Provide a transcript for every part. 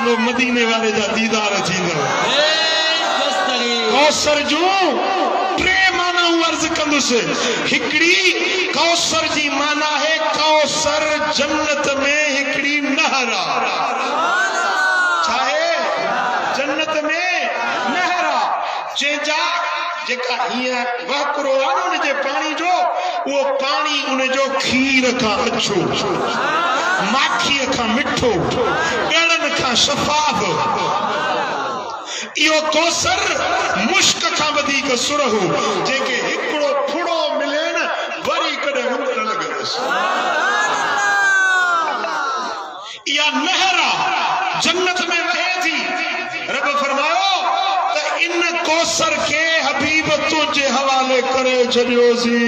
तो मदीने वाले जा दीदार थींदो कौसर जो टे माना अर्ज कंदुस हिकड़ी कौसर जी माना है कौसर जन्नत में हिकड़ी नहरा चाहे जन्नत में नहरा जेजा जेका हिया वहकरो आने जे पानी जो वो पानी उन जो खीर का अच्छो माखी का मिठो गणन का शफाफ इो कौसर मुश्क का वधी का सुरहु जेके हिकड़ो फुड़ो मिले न वरी कदे हुंदड़ लगस या नहरा जन्नत में वहे थी रब फरमायो त इन कौसर के हबीब तुझे हवाले करे छड़ियोसी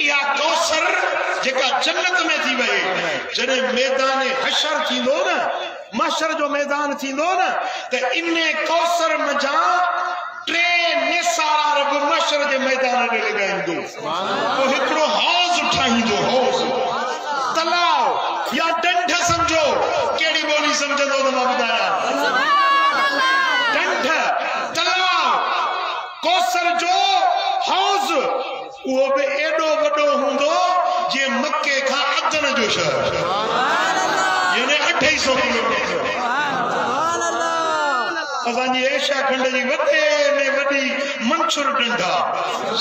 या कौसर जेका जन्नत में थी वहे जने मैदान हशर थींदो न महशर जो मैदान थींदो न त इन्ने कौसर मजा टे निसारा रब महशर जे मैदान में लगाईंदो तो हिकड़ो हौज ठाहींदो हौज तलाव या डंढ समझो केड़ी बोली समझंदो त मां बुधाया डंढ तलाव कौसर जो हौज वो भी एडो वडो हुंदो जे मक्के का अदन जो शहर यानी 2800 किलोमीटर असांजी एशिया खंड जी वॾे में वॾी मंसूर डंडा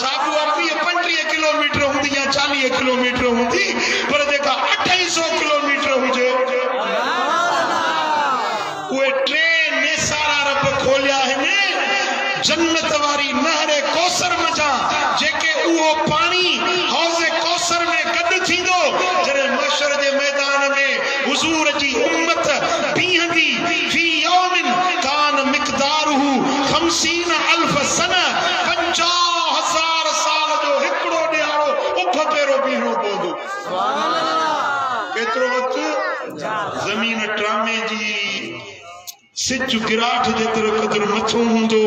साबुआ 35 किलोमीटर हूंदी या 40 किलोमीटर हूंदी पर जेका 2800 किलोमीटर हुजे उहे टे निसारा रब खोलिया आहिनि जन्नत वारी नहरे कौसर मजा जेके उहो पानी हौज़े कौसर में गॾु थींदो जॾहिं महशर जे मैदान में हुज़ूर जी उम्मत बीहंदी फी यौमिन कान मिक़दारुहु 50,000 सना 50,000 साल जो हिकड़ो ॾियारो उफ पेरो बीहणो पवंदो सुभान अल्लाह केतिरो वक़्तु ज़मीन ट्रामे जी सिज गिराठ जेतिरो क़दुरु मथो हूंदो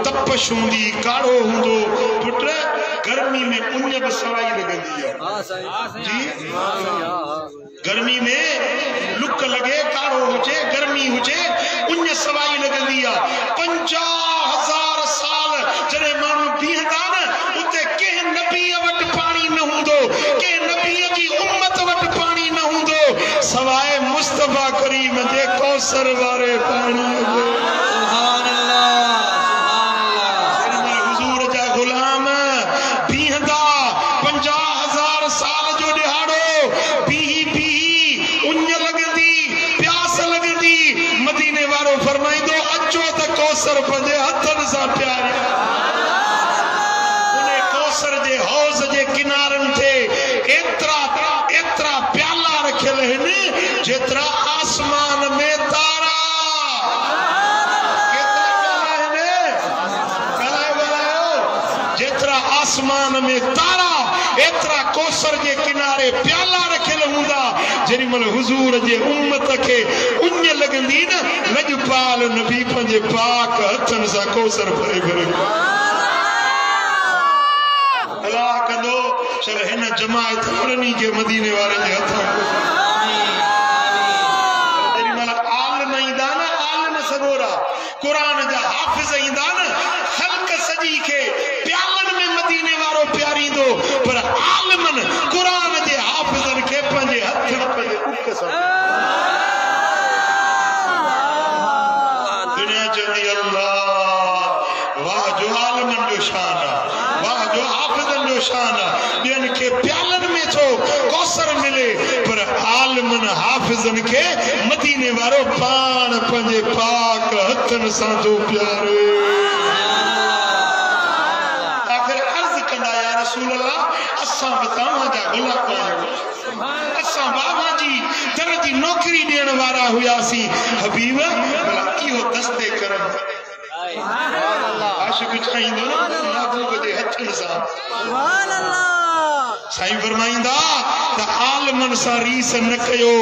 तपश हूंदी काड़ो हूंदो पुट गर्मी में उञ बि सवाई लॻंदी आहे जी गर्मी में लुक लॻे काड़ो हुजे गर्मी हुजे उञ सवाई लॻंदी आहे 50,000 साल जॾहिं माण्हू बीहंदा न उते कंहिं नबीअ वटि पाणी न हूंदो कंहिं नबीअ जी उम्मत वटि पाणी न हूंदो सवाइ मुस्तफा करीम जे कौसर वारे पाणी सुभान अल्लाह हुजूर जा गुलाम बीहंदा 50,000 साल जो ॾिहाड़ो बीही बीही उञ लॻंदी प्यास लॻंदी मदीने वारो फरमाईंदो अचो त कौसर पंहिंजे हथनि सां प्यारियो उन कौसर जे हौज़ जे किनारनि ते एतिरा एतिरा प्याला रखियल आहिनि जेतिरा आसमान में तारा जेतिरा आसमान में तारा एतिरा कौसर जे किनारे प्याला रखियल हूंदा जेॾी महिल हुज़ूर जे उम्मत खे उञ लॻंदी न लॼपाल नबी पंहिंजे पाक हथनि सां कौसर भरे भरे अलाह कंदो चल हिन जमायत उन्हनि खे मदीने वारनि जे हथां जेॾी महिल आलिम ईंदा न आलिम सगोरा क़ुरान जा हाफ़िज़ ईंदा न ख़ल्क़ सॼी खे प्यालनि में मदीने वारो प्यारींदो पर आलिमनि क़ुरान जे हाफ़िज़नि खे पंहिंजे हथनि पंहिंजे उक सां दुनिया चवंदी अल्लाह वाह जो आलिमनि जो शान आहे वाह जो हाफ़िज़नि जो शान आहे ॿियनि खे प्यालनि में थो कौसर मिले पर आलिमनि हाफ़िज़नि खे मदीने वारो पाण पंहिंजे पाक हथनि सां थो प्यारे आख़िर अर्ज़ कंदा या रसूल अल्लाह असां बि तव्हां जा गुलाम आहियूं असां बाबा जी दर जी नौकरी ॾियण वारा हुआसीं हबीब भला इहो दस्ते करम आशिक़ चाहींदो न महबूब जे हथनि सां सुभान अल्लाह साईं फरमाईंदा त आलिमनि सां रीस न कयो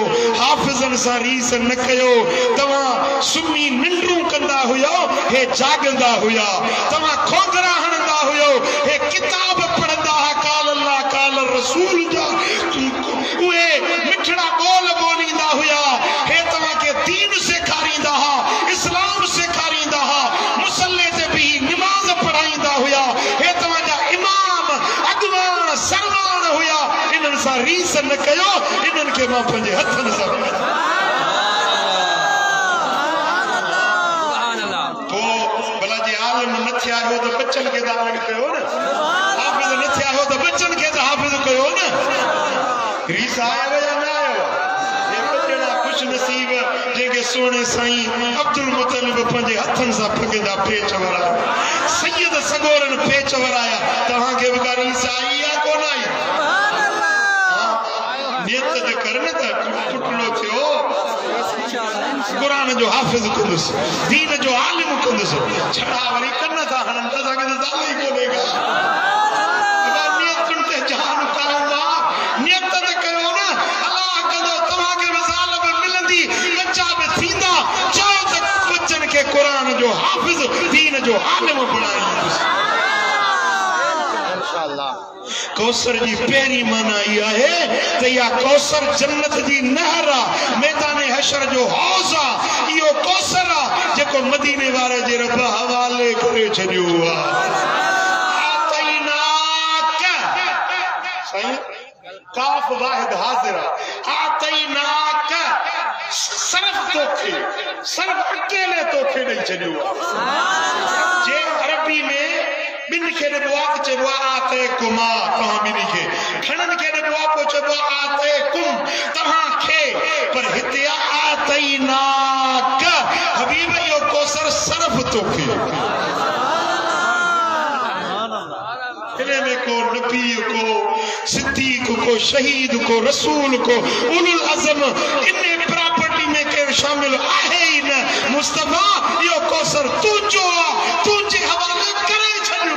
हाफ़िज़नि सां रीस न कयो तव्हां सुम्ही निंड्रूं कंदा हुयो हे जागंदा हुया तव्हां खोदरा हणंदा हुयो हे किताब पढ़ंदा हा काल अल्लाह काल रसूल जा उहे मिठड़ा बोल सा रीस न कयो इन्हनि खे मां पंहिंजे हथनि सां भला जी आलिम न थिया हो तो बच्चन खे त आलिम कयो न हाफ़िज़ न थिया हो तो बच्चन खे त हाफ़िज़ कयो न रीस आयो या न आयो ये बचड़ा खुश नसीब जेके सोने साईं अब्दुल मुतलिब पंहिंजे हथनि सां फगंदा पेच वराया सैयद सगोरन पेच वराया तव्हांखे बि का रीस आई या कोन आई नियत त कर न त पुटलो थियो कुरान जो हाफ़िज़ कंदुस दीन जो आलिम कंदुस छड़ा वरी कन था हणन त असांखे त दाल ई कोन्हेगा नियतुनि ते जान कायमा नियत त कयो न अलाह कंदो तव्हांखे मिसाल बि मिलंदी बच्चा बि थींदा चओ त बच्चनि खे कुरान जो हाफ़िज़ दीन जो आलिम बणाईंदुसि कौसर जी पहली माना इहा है त इहा कौसर जन्नत जी नहर आ मैदान हशर जो हौज़ आ इहो कौसर आ जेको मदीने वारे जे रब हवाले करे छॾियो आ आतैनाक साईं काफ वाहिद हाज़िर आ आतैनाक सिर्फ तोखे सिर्फ अकेले तोखे ॾेई छॾियो आ जे अरबी में बिन खे ॾिबो आहे त चइबो आहे आते कुमा तव्हां ॿिन्ही खे खणनि खे ॾिबो आहे पोइ चइबो आहे आते कुम तव्हांखे पर हिते आतैनाक हबीब इहो कौसर सिर्फ तोखे में को नबी को सिद्दीक को शहीद को रसूल को उलुल अज़म इन प्रॉपर्टी में केर शामिल आहे ही न मुस्तफा इहो कौसर तुंहिंजो आहे तुंहिंजे हवाले करे छॾियो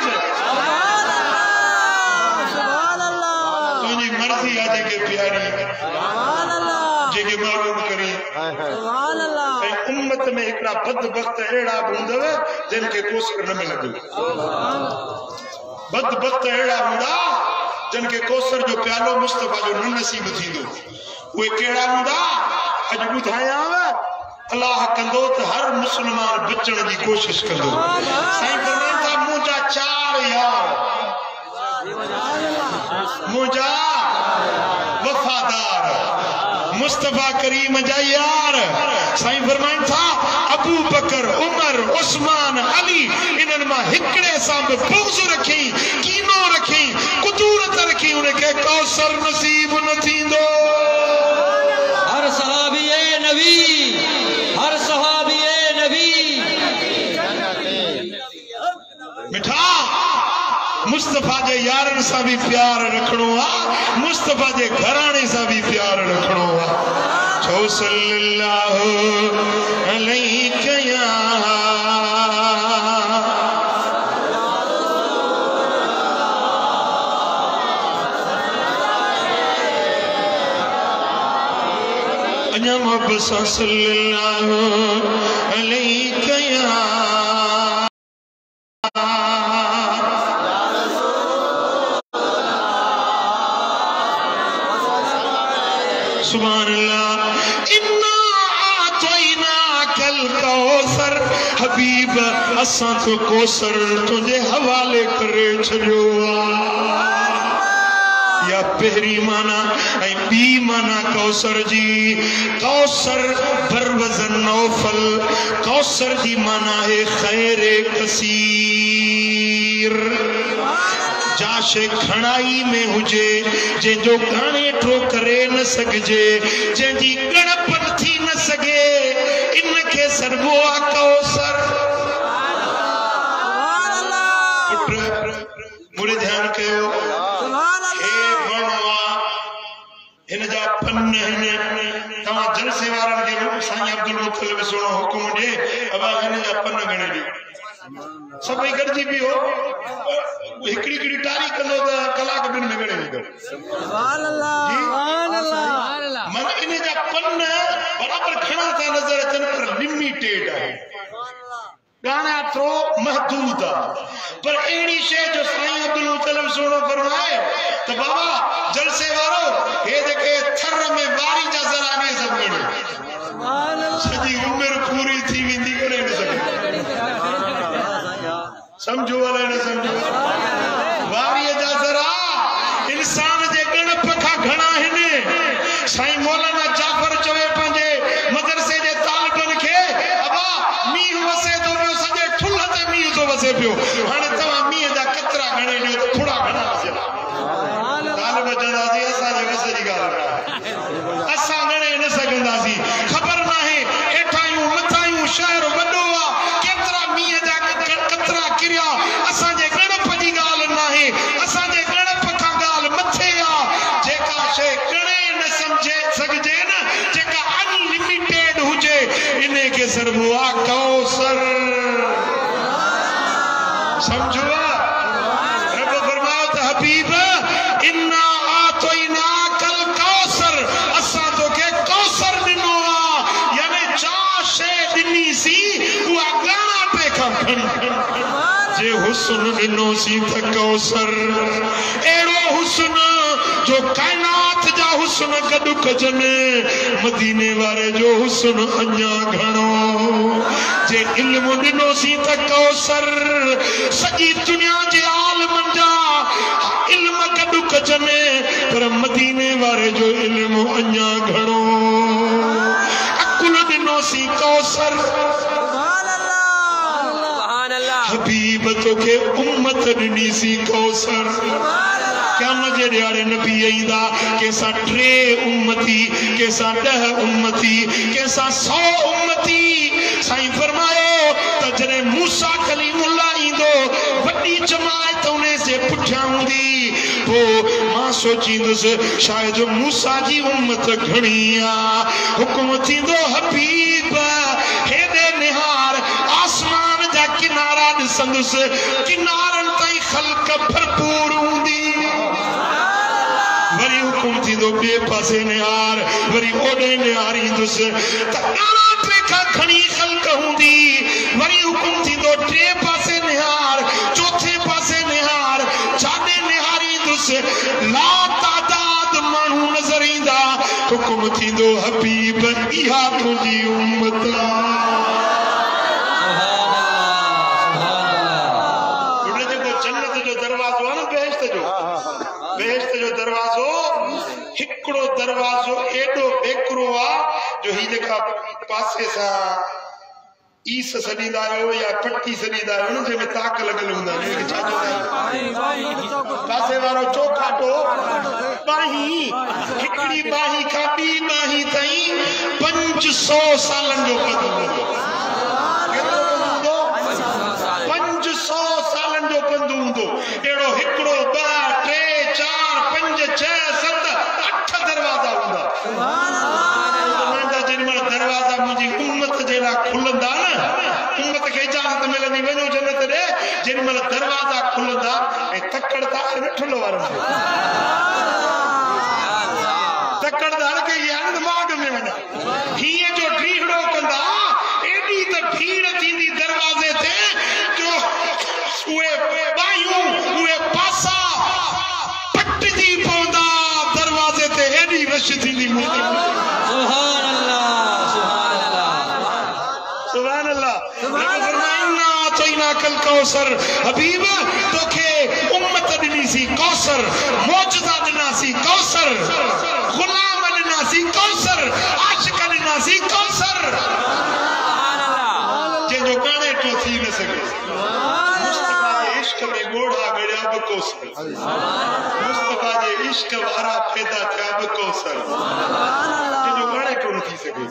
तुंहिंजी मर्ज़ी आहे जेके प्यारी जेके मालूम करी ऐं उम्मत में हिकिड़ा बदबख्त अहिड़ा बि हूंदव जिन खे कौसर न मिलंदो बदबख्त अहिड़ा हूंदा जिन खे कौसर जो प्यालो मुस्तफा जो न नसीब थींदो उहे कहिड़ा हूंदा अॼु ॿुधायांव अलाह कंदो त हर मुस्लमान बचण जी कोशिश कंदो साईं फरमाइनि था मुंहिंजा चार यार मुंहिंजा वफ़ादार मुस्तफा करीम जा यार साईं फरमाइनि था अबू बकर उमर उस्मान अली इन्हनि मां हिकिड़े सां बि बुग़्ज़ रखी कीनो रखी कुदूरत रखी उनखे कौसर नसीब न थींदो हर सहाबी नबी हर सहाबी नबी मिठा मुस्तफा जे यारनि सां भी प्यार रखणो आहे मुस्तफा जे घराणे सां भी प्यार रखणो आहे छो सल्लल्लाहु अलैहि या अञा मोहब्बत सां सल्लल्लाहु अलैहि या सुभान अल्लाह इन्ना आतैनाकल कौसर हबीब असां तो कौसर तुझे हवाले करे छॾियो या पहरी माना ऐं बी माना कौसर जी कौसर बरवज़न नौफल कौसर जी माना है खैर कसीर जाशे खणाई में हुजे जंहिंजो गाणे ठो करे न सघिजे जंहिंजी गणपन थी न सघे इनखे सरबो आहे कौसर मुड़े ध्यान कयो हे वणवा हिन जा फन आहिनि तव्हां जलसे वारनि खे साईं अब्दुल मुतलिब सुहिणो हुकुम ॾे अबा हिन जा फन गणे ॾियो सभई गॾिजी बि हो हिकिड़ी हिकिड़ी टारी कंदो त कलाक ॿिनि में गणे ॾींदो सुभान अल्लाह सुभान अल्लाह मन इन जा पन बराबर खणा था नज़र अचनि पर लिमिटेड आहे गाना थ्रो महदूद आहे पर अहिड़ी शइ जो साईं अब्दुल मुतलिब सुहिणो फरमाए त बाबा जलसे वारो हे जेके थर में वारी जा ज़राने सभु गणे सॼी उमिरि पूरी थी वेंदी गणे न सघे समझो वाला न समझो वारी जा ज़रा इंसान जे गणप खां घणा शे कणे न समझे सके न जेका अनलिमिटेड हुजे इने के सरबो आ कौसर समझो रब फरमाओ त हबीब इन्ना आतोइना कल कौसर असा तो के कौसर दिनो यानी चा शे दिनी सी वो गाना पे खणी जे हुस्न दिनो सी त कौसर एड़ो हुस्न जो कायनात जा हुस्न गडु कजने मदीने वाले जो हुस्न अन्या घणो जे इल्म दिनो सी त कौसर सजी दुनिया जे आलम जा इल्म गडु कजने पर मदीने वाले जो इल्म अन्या घणो अकुल दिनो सी कौसर हबीब तो के उम्मत दिनी सी कौसर क्या मजे दिहाड़े नबी आईंदा कैसा 3 उम्मती कैसा 10 उम्मती कैसा 100 उम्मती साईं फरमायो त जने मूसा कलीमुल्लाह ईंदो वड्डी जमात उन्हें से पुठिया हुंदी वो मां सोचींदुस शायद मूसा जी उम्मत घणी आ हुकुम थींदो हबीब हेदे निहार आसमान जा किनारा ॾिसंदुस किनारन ताईं ख़ल्क भरपूर हुंदी वरी हुकुम थींदो बे पासे निहार वरी ओडे निहार ईंदुस त आना पेखा खणी ख़ल्क हुंदी वरी हुकुम थींदो 3 पासे निहार चौथे पासे निहार जाडे निहार ईंदुस ला तादाद माण्हू नज़र ईंदा हुकुम थींदो हबीब इहा तुंहिंजी उम्मत दरवाजो हिकड़ो दरवाजो एडो एकरो आ जो ही जेका पासे सा ईस सडीदा आयो या पट्टी सडीदा आयो न जे ताक लगल हुंदा ने के छाजो पासे वारो चौखाटो बाही हिकड़ी बाही का बी बाही ताई 500 सालन जो पंधु हूंदो 500 सालन जो पंधु हूंदो एड़ो हिकड़ो 2 3 4 5 6 7 8 दरवाजा हुंदा सुभान अल्लाह जिन दरवाजा मुझी उम्मत जेड़ा खुलंदा न उम्मत के इजाजत मिलंदी वणो जन्नत दे जिन दरवाजा खुलंदा ए तकड़ ता न ठुलो वारो तकड़ दार के यान दिमाग में वणा हिए जो ढीड़ो कंदा एडी त भीड़ थींदी दरवाजे ते जो उए बायूं उए पासा पटजी पौंदा दरवाजे ते एडी रश थींदी सुभान अल्लाह सुभान अल्लाह सुभान अल्लाह चईना कल कौसर हबीब तोखे उम्मत दिनी सी कौसर मौजज़ा दिना सी कौसर गुलाम दिना सी कौसर आशिक दिना सी कौसर सुभान अल्लाह जे जो गाने तो थी न सके मुस्तफा के इश्क में गोढ़ा गड़या ब कौसर मुस्तफा के इश्क वारा पैदा थिया ब कौसर सुभान अल्लाह जे जो गाने तो थी सके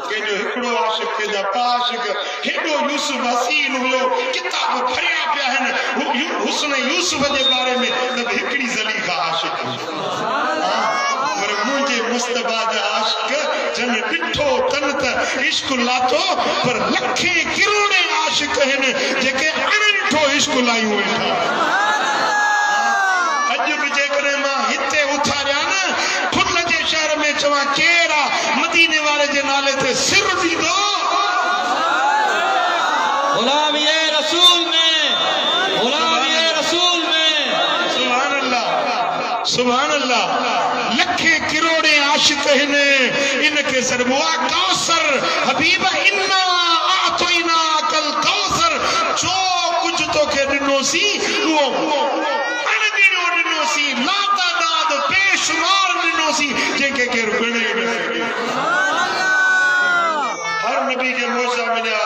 के जो हिकड़ो आशिक पैदा आशिक हेडो यूसुफ हसीन हुयो किताब भरिया पिया हन हुस्न यूसुफ जे बारे में तब हिकड़ी ज़लीखा आशिक पर मुझे मुस्तफा जा आशिक जन डिठो तन त इश्क लातो पर लखे करोड़े आशिक हन जेके अनठो इश्क लायूं वेठा अज भी जेकरे मां हिते उथारिया न फुल जे शहर में चवा केरा मदीने वाले जे नाले ते सिर दीदो गुलाम ये रसूल में गुलाम ये रसूल में सुभान अल्लाह सुभान अल्लाह लखे करोड़े आशिक हन इनके सरबुआ कौसर हबीब इन्ना आतोइना कल कौसर जो कुछ तो के दिनो सी वो अनगिनो दिनो सी लातादाद बेशुमार दिनो सी जेके के गणे न सके हर नबी के मौजज़ा मिला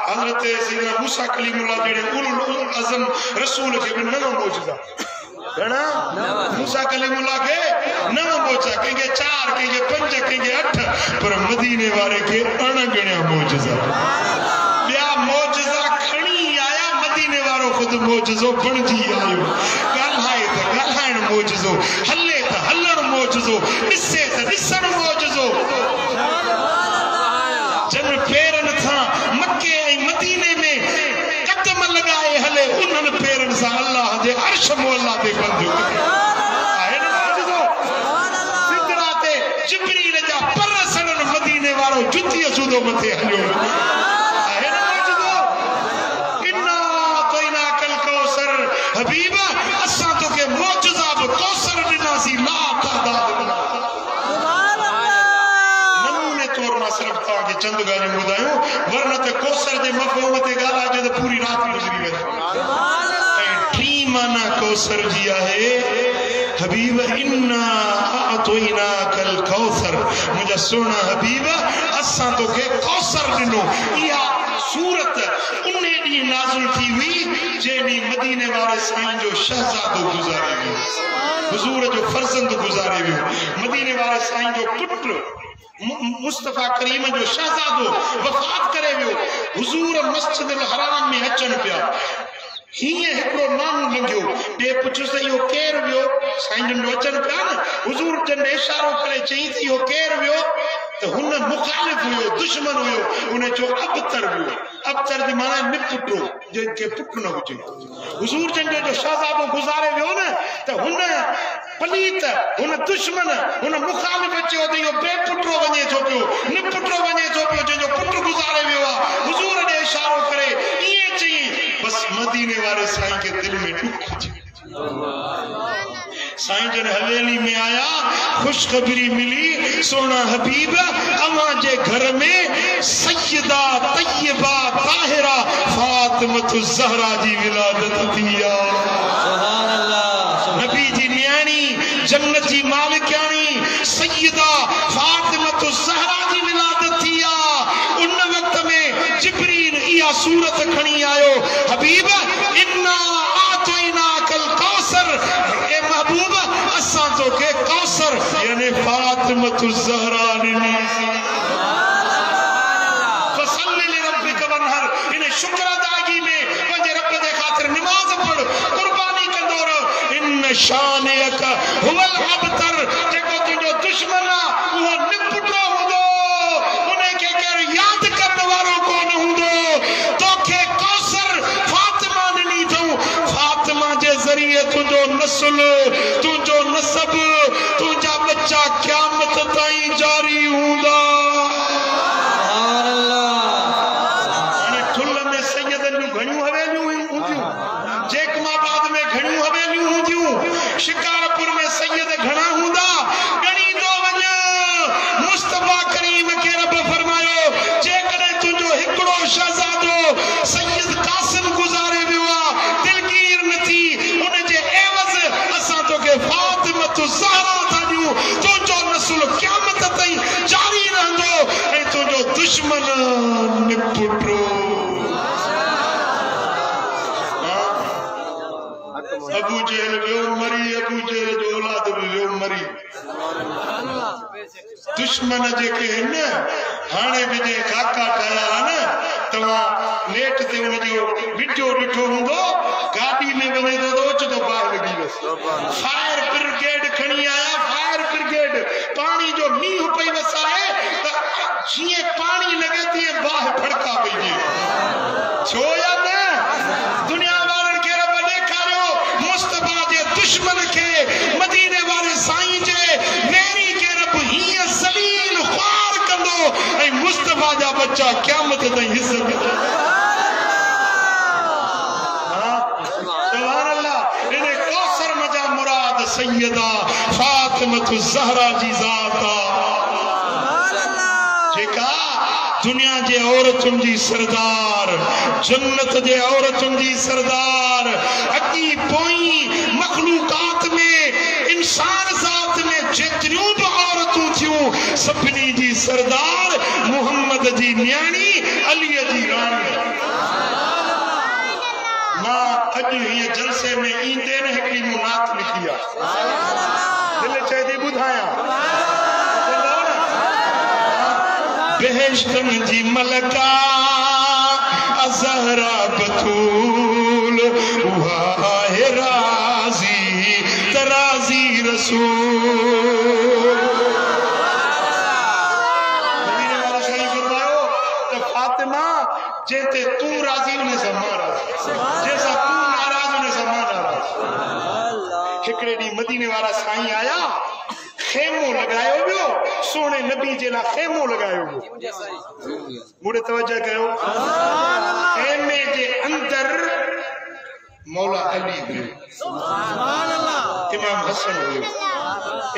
हजरत सैयदना मूसा कलीमुल्लाह जेड़े उलुल अज़म रसूल के भी नव मौजज़ा घणा मूसा कलीमुल्लाह के नव मौजज़ा के 4 के 5 के 8 पर मदीने वाले के अणगणिया मौजज़ा बिया मौजज़ा खणी आया मदीने वालो खुद मौजज़ो बणजी आयो गाल्हाए त गाल्हाइण मौजज़ो हले त हलण मौजज़ो जिब्रील जा पर सड़न मदीने वारो जुती सूदो मथे हलियो है ना मौजूदो इन्ना तोइना कल कौसर हबीब असा तो के मौजूदा कौसर दिनासी ला तादाद बना सुभान अल्लाह नमूने तौर में सिर्फ ता के चंद गाने बुधायो वरना ते कौसर दे मफहूम ते गाला जे पूरी रात गुजरी वे सुभान अल्लाह टी माना कौसर जी है हबीब इन्ना आतोइना कल कौसर मुझे सोना हबीब असा तो के कौसर दिनो या सूरत उन्ने दी नाज़िल थी हुई जेनी मदीने वाले साईं जो शहजादो गुजारे वियो हुजूर जो फर्जंद गुजारे वियो मदीने वाले साईं जो पुत्र मुस्तफा करीम जो शहजादो वफात करे वियो हुजूर मस्जिद अल हराम में अचन पिया हिये एकड़ो मानू लंघियो बे पुछस यो केर वियो साईं जो अचन पिया न हुजूर जन इशारो करे चई थी यो केर वियो तो हुन मुखालिफ हुयो दुश्मन हुयो उन्हें जो अबतर हुयो अबतर दी माने निपुटो जिनके पुट न हुजे हुजूर जन जो शहजादो गुजारे वियो न तो हुन पलीत हुन दुश्मन हुन मुखालिफ अचो तो यो बेपुटो वने छो पियो निपुटो वने छो पियो जो पुट गुजारे वियो हुजूर ने इशारो करे ये चई बस मदीने वाले साईं के दिल में दुख थी साईं जन हवेली में आया खुशखबरी मिली सोना हबीब अवा जे घर में सैयदा तैयबा ताहिरा फातिमतु ज़हरा जी विलादत थी सुभान अल्लाह नबी जी न्याणी जन्नत जी मालिकानी सैयदा फातिमतु ज़हरा जी विलादत थी उन वक्त में जिब्रील या सूरत खणी आयो हबीब इन्ना आतोइना कल कौसर ए महबूब असा तो के कौसर यानी फातिमतु ज़हरा ने फसल्लि लिरब्बिक वनहर इने शुक्र अदायगी में पंजे रब दे खातिर नमाज पढ़ कुर्बानी कंदो रहो इन शानियक हुवल अबतर जेको तुजो दुश्मन वो निपुटो हुंदो उन्हें के याद करने वालों कोन हुंदो तोखे कौसर फातिमा ने नी थो फातिमा जे जरिए तुजो नस्ल तुजो नसब तुजा बच्चा क़यामत ताईं जारी हुंदा सुभान अल्लाह अने ठुल में सैयदन जो घणियूं हवेलियूं हुंदियूं जेकमाबाद में घणियूं हवेलियूं हुंदियूं शिकारपुर में सैयद घणा हुंदा गणी तो वञ मुस्तफा करीम के रब फरमायो जेकॾहिं तुंहिंजो हिकिड़ो शहज़ादो सैयद कासिम गुज़ारे वियो दिलगीर न थी उन जे एवज़ असां तोखे फातिमतु ज़हरा था ॾियूं तुंहिंजो नस्ल क़यामत ताईं जारी रहंदो ऐं तुंहिंजो दुश्मन निपुटो अबू जहल वियो मरी अबू जहल जो औलाद वियो मरी दुश्मन जेके न हाणे भी जे काका ठाया न तवा नेट ते उन जो वीडियो ॾिठो हूंदो गाड़ी में वने तो ओचतो बाहर लगी बस फायर ब्रिगेड खणी आया फायर ब्रिगेड पानी जो मींह पई वसाए त जीअं पानी लगे तीअं बाहि फड़का पई जे छो या न दुनिया वारनि खे रब ॾेखारियो मुस्तफा जे दुश्मन के मदीने वाले साईं जे मेरी के रब हीअं ज़लील ख़्वार कंदो ऐं मुस्तफा जा बच्चा क़यामत ताईं इज़्ज़त सुभान अल्लाह इने कौसर मजा मुराद सैयदा फातिमतु ज़हरा जी ज़ात जेका दुनिया जे औरतुन जी सरदार जन्नत जे औरतुन जी सरदार अकी पोई मखलूकात में इंसान जात में जेतिरियूं भी औरतूं थियूं सभिनी जी सरदार मुहम्मद जी न्याणी अली जी रानी मां अज ये जलसे में ईंदे न हिकड़ी मुनात लिखी आ दिल चे दी बुधाया बेहश्तन जी मलका ज़हरा बतूल उहा है राजी तराजी रसूल मदीने वाला सही फरमायो तो फातिमा जेते तू राजी उन्हें समारा जैसा तू नाराज उन्हें समारा हिकड़े डी मदीने वाला साईं आया खेमो लगायो वियो सोने नबी जे ला खेमो लगायो मुड़े तवज्जो कयो खेमे जे अंदर मौला अली हुयो सुभान अल्लाह इमाम हसन हुयो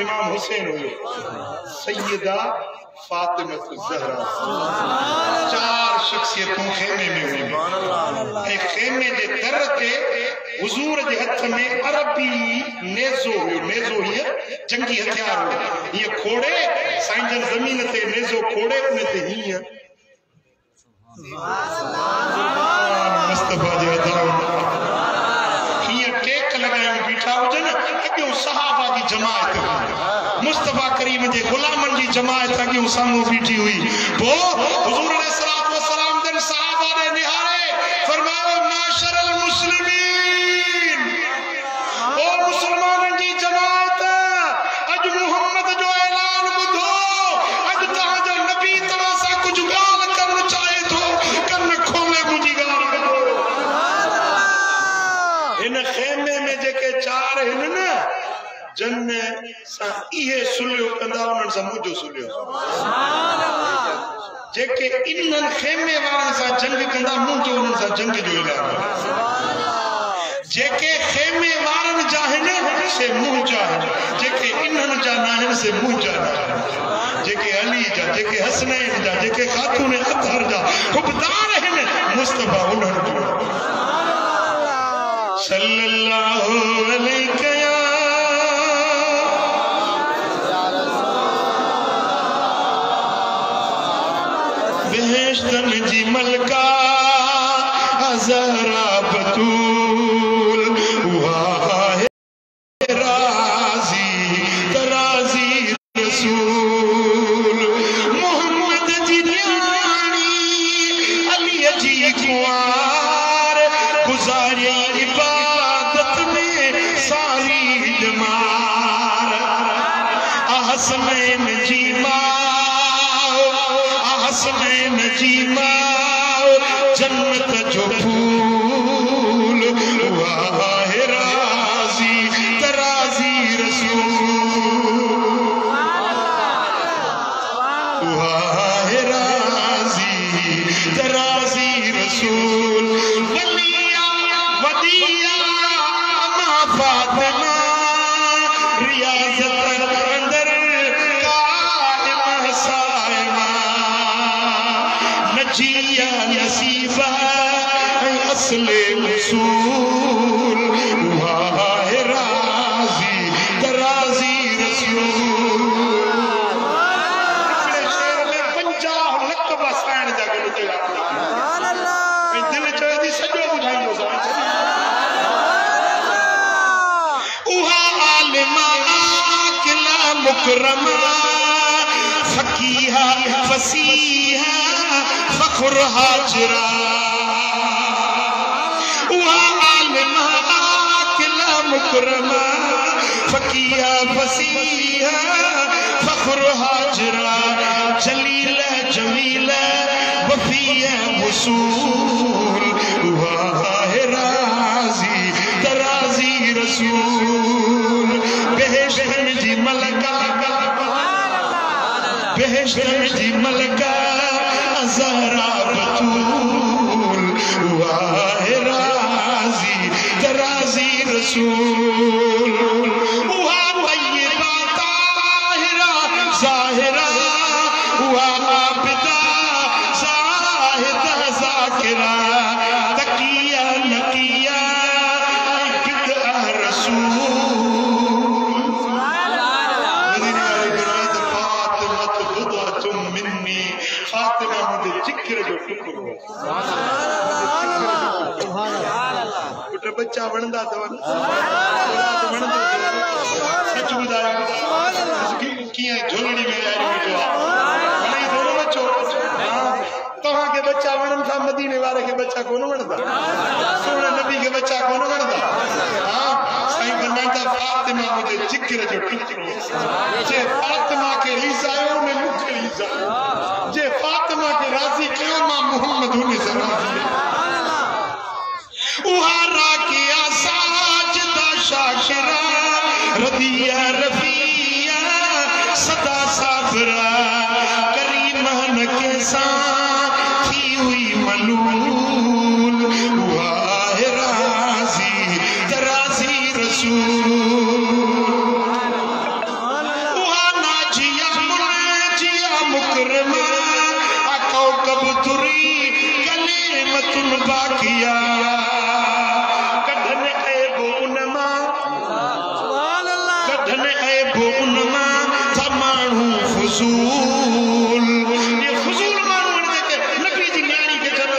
इमाम हुसैन हुयो सैयदा फातिमा ज़हरा चार शख्सियतों खेमे में हुई एक खेमे जे दर ते हुजूर जे हथ में अरबी नेज़ो हुयो नेज़ो ये जंगी हथियार हुयो ये खोड़े साइंजन जमीन ते नेज़ो खोड़े उन ते हिय मुस्तफा जे अदाओ हिय टेक लगायो बीठा हुजन अगो सहाबा की जमात मुस्तफा करीम जे गुलामन जी जमात अगो सामू बीठी हुई वो हुजूर अलैहिस्सलातु वस्सलाम दे सहाबा ने निहारे फरमायो माशरल मुस्लिमीन ओ मुसलमानन जी जमात अज मोहम्मद जो ऐलान बुधो अज ता जो नबी तवा सा कुछ गाल करन चाहे तो कन खोले मुजी गाल सुभान अल्लाह इन खेमे में जेके चार हिन ना जन सा इहे सुलियो कंदा उनन सा मुजो सुलियो सुभान अल्लाह जेके इनन खेमे वारन सा जंग कंदा मुजो उनन सा जंग जो ऐलान सुभान अल्लाह जेके खेमे वारन जाहन से मुजा जेके इनन जा नाहन से मुजा जेके अली जा जेके हसनैन जा जेके खातून अतहर जा खुबदार हन मुस्तफा उनन जो सुभान अल्लाह सल्लल्लाहु अलैहि बेहश्तन जी मलका ज़हरा बतूल हुआ है राजी तराजी रसूल मोहम्मद जी न्याणी अली जी कुंवार गुजारी इबादत में सारी जमार हसनैन जी हसनैन जी माओ जन्नत जो फूल हुआ है राजी तराजी रसूल हुआ है राजी तराजी रसूल वलिया वदिया मा फातिमा रियाजत अंदर कायम सायमा नजिया नसीबा असले उसूल हुआ है राजी तराजी रसूल शेर में 50 लख बसाण जा गल ते सुभान अल्लाह दिल चए दी सजो बुझाइयो सुभान अल्लाह उहा आलिमा आकिला मुकरमा फकीहा फसीहा फख्र हाजरा उहा आलिमा आकिला मुकरमा फकीहा फसीहा फख्र हाजरा जलील जमील वफिया वसूल हुआ है राजी तराजी रसूल बेहश्तन जी मलका बेहश्तन जी मलका ज़हरा बतूल हुआ है राजी तराजी रसूल हुआ तय्यबा ताहिरा ज़ाहिरा हुआ आबिदा ज़ाहिदा ज़ाकिरा तकिया नकिया बिदअ रसूल फातिमा मुझे जिक्र जो टुकड़ो पुत्र बच्चा बनदा तो बनदा सच बुधायो किए झोलड़ी में आई बैठो नहीं दोनों बच्चो तोहा के बच्चा बनन था मदीने वाले के बच्चा कोन बनदा सोने नबी के बच्चा कोन बनदा हां सही फरमाता फातिमा मुझे जिक्र जो टुकड़ो जे फातिमा के ईसाओं ने मुझे ईसा जे फातिमा के राजी क्यों मां मोहम्मद होने से राजी उहा राकिया साजदा शाकिरा रदिया रफिया सदा साथ सब्रा करीमन के साथ थी हुई मलूल वाह राजी तराजी रसूल वहा ना जिया जिया मुकरमा आको कबूतरी कलीमतुन बाकिया कढन ए बोनमा कढन ए बोनमा तमाणू फजूल ये फजूल मानू जेके नबी जी न्याणी के जब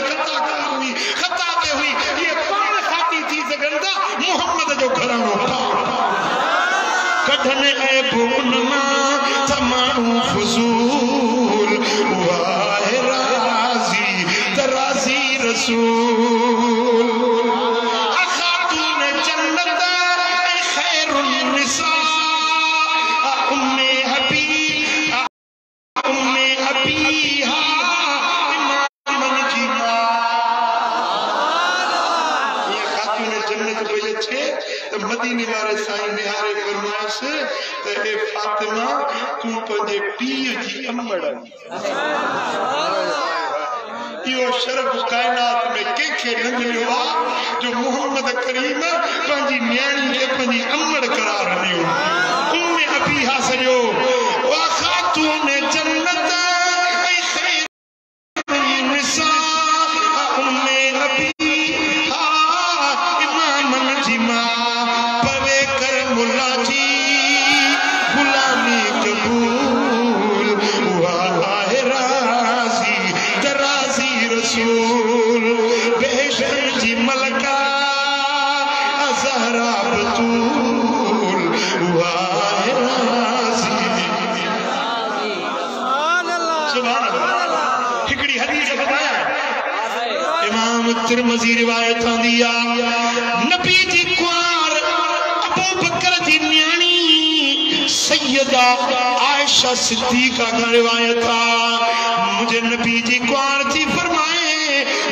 खता के हुई ये पान खाती थी सगंदा मोहम्मद जो घरानो कढन ए बोनमा तमाणू फजूल वाह राजी तराजी रसूल खातून जन्नत खैरुन निसा उम्मे अबीहा इमाम जीमा ये खातून जन्नत पहले छे तो मदीने वाले साईं निहारे फरमाइश ते ए फातिमा तू पंजे पीर जी अम्मड़ यो शरफ कायनात में केखे न मिलियो जो मोहम्मद करीम पंजी न्याणी के पंजी अम्मड़ करार दियो उम्मे अबीहा सजो वा खातून जन्नत ऐ खैरुन निसा उम्मे अबीहा इमामन जिमा पवे कर मुल्ला जी गुलामी कबूल वाह राजी तराजी रसूल बेशर जी मलका ज़हरा बतूल वाह राजी सुभान अल्लाह हिकड़ी हदीस बताया इमाम तिरमिज़ी रिवायत आंदी आ नबी जी कुआर अबू बकर जी न्याणी सैयदा आयशा सिद्दीका का रिवायत था मुझे नबी जी कुआर थी फरमाए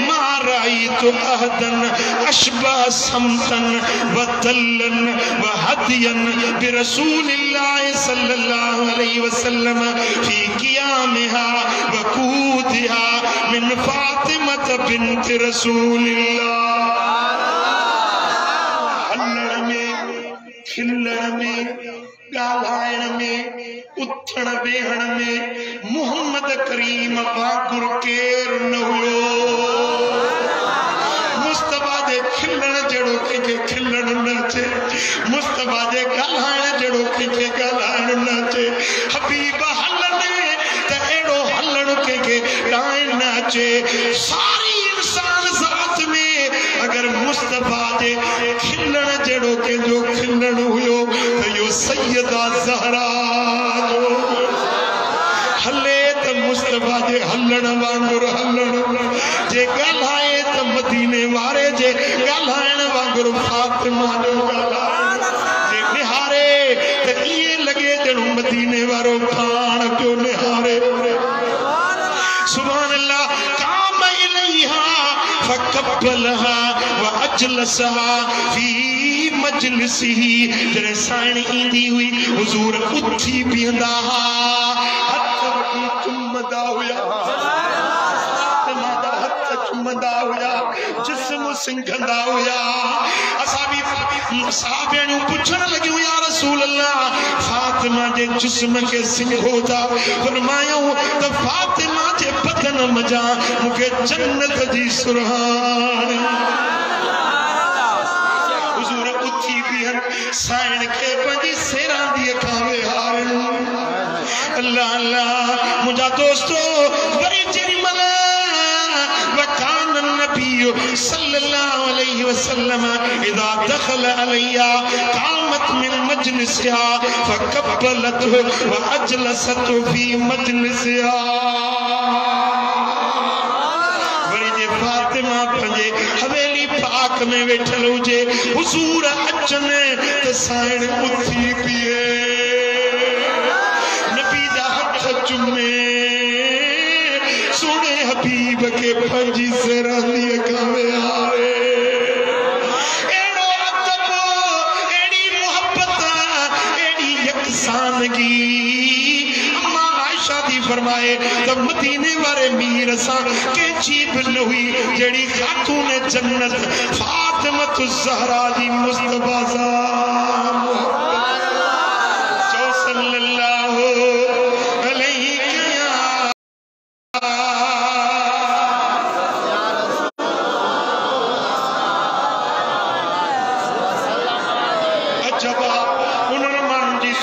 माराई तो अहदन अशबा समतन व तल्लन व हदियन बिरसूलिल्लाह सल्लल्लाहु अलैहि वसल्लम फी क़ियामिहा व कूदिहा मिन फातिमा बिन्त रसूलिल्लाह हल्लण में खिलण में गालायण में उथण बेहण में मोहम्मद करीम वांगुर केर न हुयो मुस्तफा दे खिलण जड़ो के खिलण न चे मुस्तफा दे गालायण जड़ो के गालायण न चे हबीब हलने ते एड़ो हलण के डायण न चे सारी इंसान जात में अगर मुस्तफा दे खिलण जड़ो के जो खिलण हुयो तो यो सैयदा ज़हरा जो हले तो मुस्तफा जे हलण वांगुर हलण जे गालाए तो मदीने वारे जे गालायण वांगुर फातिमा जो गालायण जे निहारे तो ये लगे जणो मदीने वारो पाण पियो निहारे सुभान अल्लाह काम इलैहा फकब्बलहा व अजलसहा फी मजलिसिही जरे साइण इंदी हुई हुजूर उठी बींदा हथ वठी चुमदा हुया मादा हथ चुमदा हुया जिस्म सिंघंदा हुया असाबी साहबेनु पुछण लगियो या रसूल अल्लाह फातिमा जे जिस्म के सिंघो था फरमायो तो फातिमा जे बदन मजा मुके जन्नत जी सुरहान साइण के पंजी सेरा दी खावे हार अल्लाह अल्लाह मुझा दोस्तों बड़ी जरिमल वकान नबी सल्लल्लाहु अलैहि वसल्लम इदा दखल अलैया कामत मिन मजलिसिहा फकब्बलतहु व अजलसतहु फी मजलिसिहा बड़ी जे फातिमा पंजे हवेली पाक में बैठल हुजे हुजूर अचने ते साइण उठी पिए नबी दा हथ चुमे सोने हबीब के पंजी से रहनी खावे आए एड़ो अदब एड़ी मोहब्बत एड़ी यकसानगी अम्मा फरमाए तो मदीने वाले मीर सा के जीब न हुई जड़ी खातून जन्नत फातिमा ज़हरा दी मुस्तफा जो सल्लल्लाहु अलैहि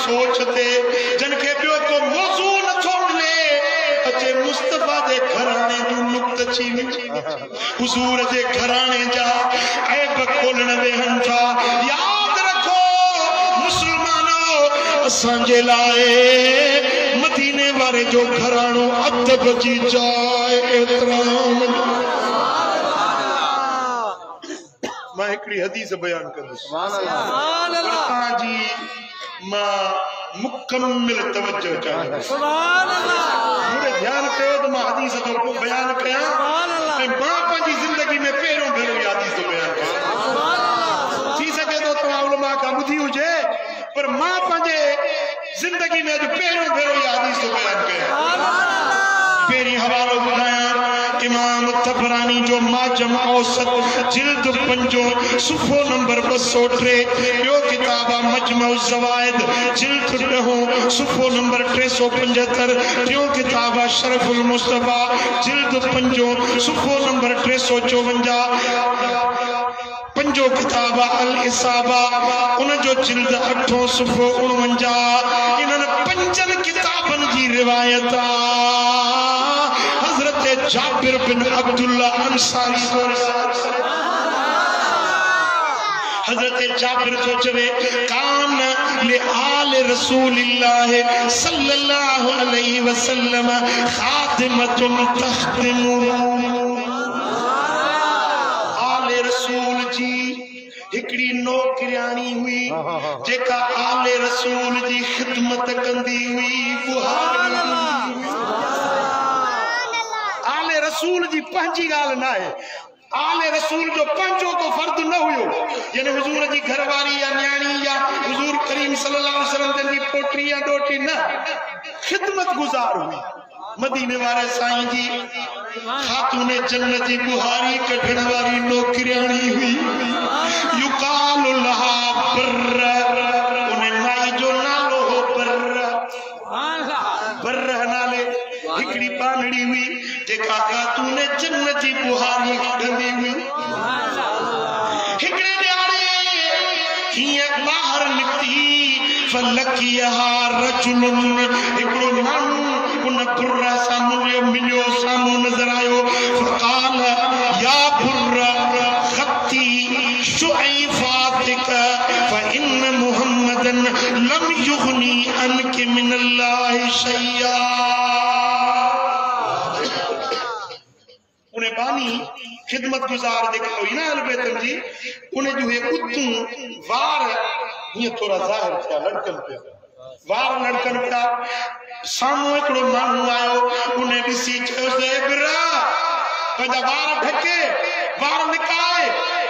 सोचते जनके पियो को मौजू न छोड़ ले अचे मुस्तफा दे घराने दू नुक्त छीवी हुजूर दे घराने जा ऐब खोलण वेहन था याद रखो मुसलमानों असां जे लाए मदीने वाले जो घरानो अदब जी जाए एतराम मैं एकड़ी हदीस बयान कर सुभान अल्लाह जी मां मुकम्मल तवज्जो चाहिए सुभान अल्लाह मुझे ध्यान कयो तो मां हदीस तो बयान कया सुभान अल्लाह मां पंजी जिंदगी में पहिरों भेरो हदीस तो बयान कया सुभान अल्लाह थी सके तो तवा उलमा का बुधी हुजे पर मां पंजे जिंदगी में जो पहिरों भेरो हदीस तो बयान कया सुभान अल्लाह पेरी हवालो बुधाया इमाम तबरानी जो माजम औसत जिल्द 5 सुफ़ो नंबर 203 यो किताबा मजमउ ज़वाइद जिल्द 10 सुफ़ो नंबर 375 यो किताबा शरफुल मुस्तफा जिल्द 5 सुफ़ो नंबर 354 पंजो किताबा अल इसाबा उन जो जिल्द 8 सुफ़ो 49 इन्हनि 5 किताबन की रिवायत जाबिर बिन अब्दुल्ला अंसारी हजरत जाबिर तो चवे कान ले आल रसूलिल्लाह सल्लल्लाहु अलैहि वसल्लम खादिमतुन तख्दिमु आले रसूल जी हिकड़ी नौकरानी हुई जेका आले रसूल जी खिदमत कंदी हुई रसूल जी पंजी गाल ना है आले रसूल जो पंजो को फर्द न हुयो यानी हुजूर जी घरवारी या न्याणी या हुजूर करीम सल्लल्लाहु अलैहि वसल्लम जी पोटरी या डोटी न खिदमत गुजार हुई मदीने वाले साईं जी खातूने जन्नत जी बुहारी कढण वाली नौकरानी हुई युकाल लहा बर्र उन्हें माई जो नालो हो बर्र बर्र नाले हिकड़ी बानड़ी हुई जेका खातूने जन्नत जी बुहारी कढंदी हुई हिकड़े ॾियारे हीअं ॿाहिरि निकिती फलकियहा रजुलुन हिकड़ो माण्हू उन बुर्र सां मिलियो साम्हूं नज़र आयो फक़ाल या बुर्र खत्ती शुअइफातिक फइन मुहम्मदन लम युगनी अनक मिनल्लाहि शैया उन्हें बानी खिदमत गुजार देखा हुई ना अलबेतम जी उन्हें जो है उतू वार ये थोड़ा जाहिर था लड़कन पे वार लड़कन का सामू एकड़ो मानू आयो उन्हें दिसी चयो से बिरा पंजा वार ढके वार निकाए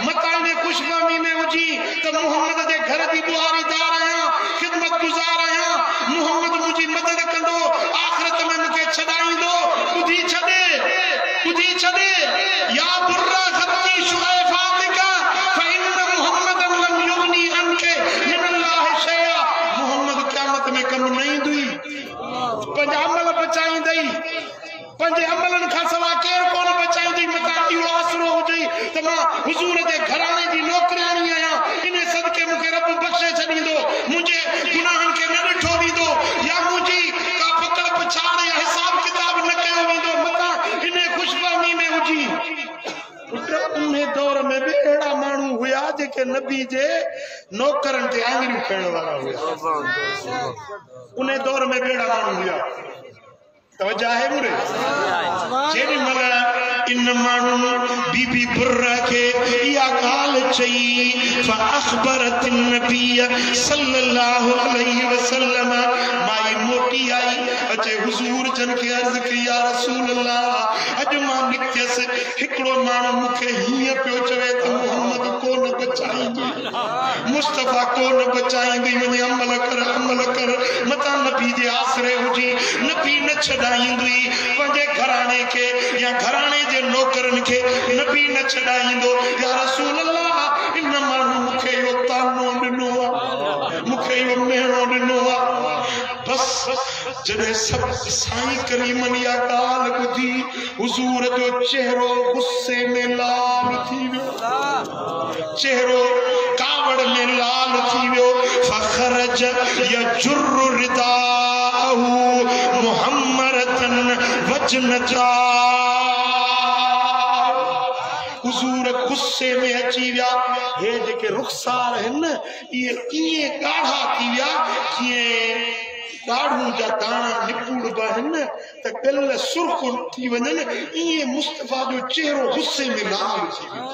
मता ने खुशफहमी में हुजी तो मोहम्मद दे घर दी बुहारी दार आया खिदमत गुजार आया मोहम्मद मुझी मदद कंदो आखिरत में मुके छडाई दो बुधी छदे या बुर्रा खत्ती शुअइफातिका फइन मुहम्मदन लम युगनी अनके मिनल्लाहि शैया मोहम्मद क़यामत में कम नहीं दुई पंज अमल बचाई दई पंज अमलन का सवा केर कोन बचाई दई मता इहो आसरो हुजई त मां हुजूर दे घराने जी नौकरानी आया इन सदके मुके रब बख्शे छडींदो मुझे गुनाहन के न ॾिठो वेंदो या मुझी का पकड़ पछाड़ या हिसाब किताब न कयो वेंदो मता इन खुशफहमी में हुजी उन दौर में भी अड़ा मानू हुआ जेके नबी जे नौकरन ते आंगरियूं खणण वाला हुआ उन दौर में भी अड़ा मानू हुआ तवज्जो है मुरे जेडी मला इन मानू बीबी बुर्रा के या गाल चई फअखबरत नबी सल्लल्लाहु अलैहि वसल्लम माई मोटी आई अचे हुजूर जन के अर्ज की या रसूल अल्लाह अज मां निकस हिकड़ो मानू मुखे हिय पियो चवे त मोहम्मद को न बचाईंदी मुस्तफा को न बचाईंदी वने अमल कर मता नबी जे आसरे हुजी नबी न छॾाईंदी पंहिंजे घराणे खे या घराणे जे नौकरनि खे नबी न छॾाईंदो या रसूल अल्लाह इन माण्हू मूंखे इहो तानो ॾिनो आहे मूंखे इहो मेणो ॾिनो आहे बस जॾहिं सभु साईं करीमन इहा ॻाल्हि ॿुधी हुज़ूर जो चेहरो गुस्से में लाल थी वियो चेहरो कावड़ में लाल थी वियो फखरज यजुर्रु रिदाहु मुहम्मरतन वजनजा हुज़ूर गुस्से में अची विया हे जेके रुखसार आहिनि इहे ईअं ॻाढ़ा थी विया कीअं ॾाढ़ूं जा दाणा निपुड़बा आहिनि त ॻल सुर्ख थी वञनि ईअं मुस्तफ़ा जो चेहरो गुस्से में लाल थी वियो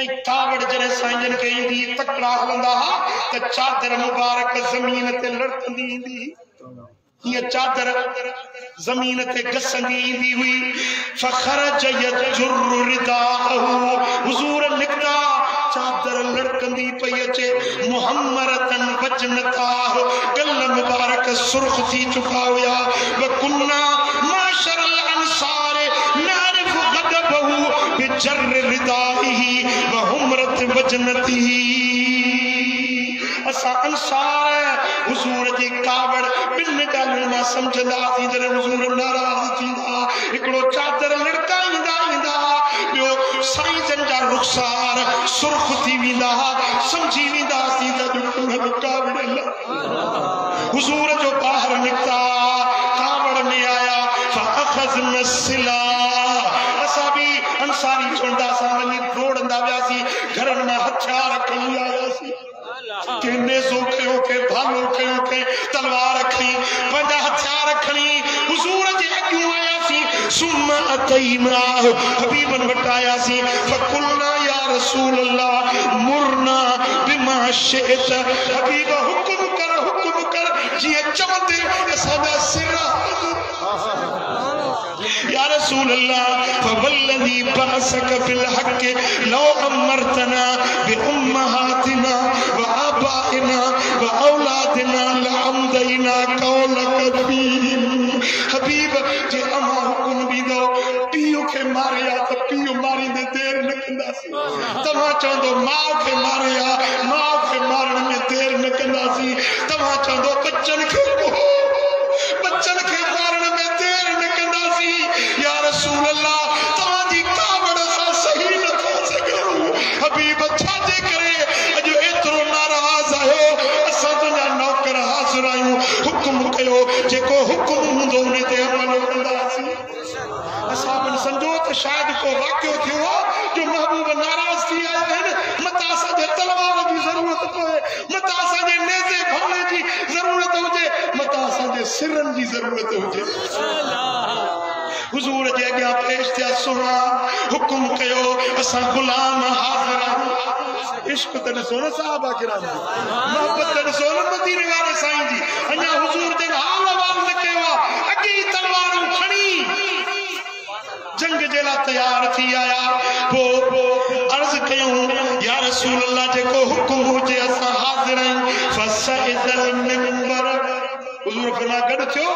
ऐं कावड़ जॾहिं साईंजन खे ईंदी तकड़ा हलंदा हुआ त चादर मुबारक ज़मीन ते लड़कंदी ईंदी ये चादर जमीन ते गसंदी ईंदी हुई फखरज यजुर्रु रिदाहु हुज़ूर निकता चादर लड़कंदी पई अचे मुहम्मरतन वजनता गल मुबारक सुर्ख थी चुका हुया व कुन्ना माशरल अंसार नारिफ गदबहु बिजर्र रिदाही व हुमरत वजनतिही असा अंसार हुज़ूर जी कावड़ बिन ॻाल्हियुनि मां सम्झंदासीं जॾहिं हुज़ूर नाराज़ थींदा हिकिड़ो चादर लड़काईंदा ईंदा ॿियो साईं जन जा रुखसार सुर्ख थी वेंदा सम्झी वेंदासीं त कावड़ हुज़ूर जो ॿाहिरि निकिता कावड़ में आया फअख़ज़न सिला असां बि अंसारी चवंदासीं वञी दौड़ंदा वियासीं घरनि मां हथियार खणी आयासीं के नेज़ो कयो के भालो कयो के तलवार खणी पंहिंजा हथियार खणी हुज़ूर जे अॻियूं आयासीं सुम्मा अतैना हबीबन वटि आयासीं फकुलना या रसूल अल्लाह मुरना बिमा शित हबीब हुकुम कर जीअं चवंदे असांजा सिर या रसूल अल्लाह फवल्लज़ी बअसक बिल हक़ लौ अमरतना बिउम्महातिना व आबाइना व औलादिना लअमदैना कौलक फीहिम हबीब जे अमा हुकुम ॾींदो पीउ खे मारिया त पीउ मारींदे देर न कंदासीं तव्हां चवंदो माउ खे मारिया माउ खे मारण में देर न कंदासीं तव्हां चवंदो बच्चनि खे मारण में देर न कंदासीं या रसूल अल्लाह तव्हांजी कावड़ सां सही नथो सघूं हबीब छाजे करे अॼु एतिरो नाराज़ आहियो असां तुंहिंजा नौकर हाज़िर आहियूं हुकुम कयो जेको हुकुम हूंदो उन ते अमल कंदासीं असां बि सम्झो त शायदि को वाक़ियो थियो आहे जो महबूब नाराज़ थी आया आहिनि मतां असांजे तलवार जी ज़रूरत पए मतां असांजे नेज़े भवले जी ज़रूरत हुजे मतां असांजे सिरनि जी ज़रूरत हुजे हुज़ूर जे अॻियां पेश थिया सुना हुकुम कयो असां गुलाम हाज़िर आहियूं इश्क त ॾिसो न साहबा किराम मोहब्बत त ॾिसो न मदीने वारे साईं जी अञा हुज़ूर ते हाल अहवाल न कयो आहे अॻे ई तलवारूं खणी जंग जे लाइ तयार थी आया पोइ अर्ज़ कयूं या रसूल अल्लाह जेको हुकुम हुजे असां हाज़िर आहियूं फसइदल मिंबर हुज़ूर फरमा गॾु थियो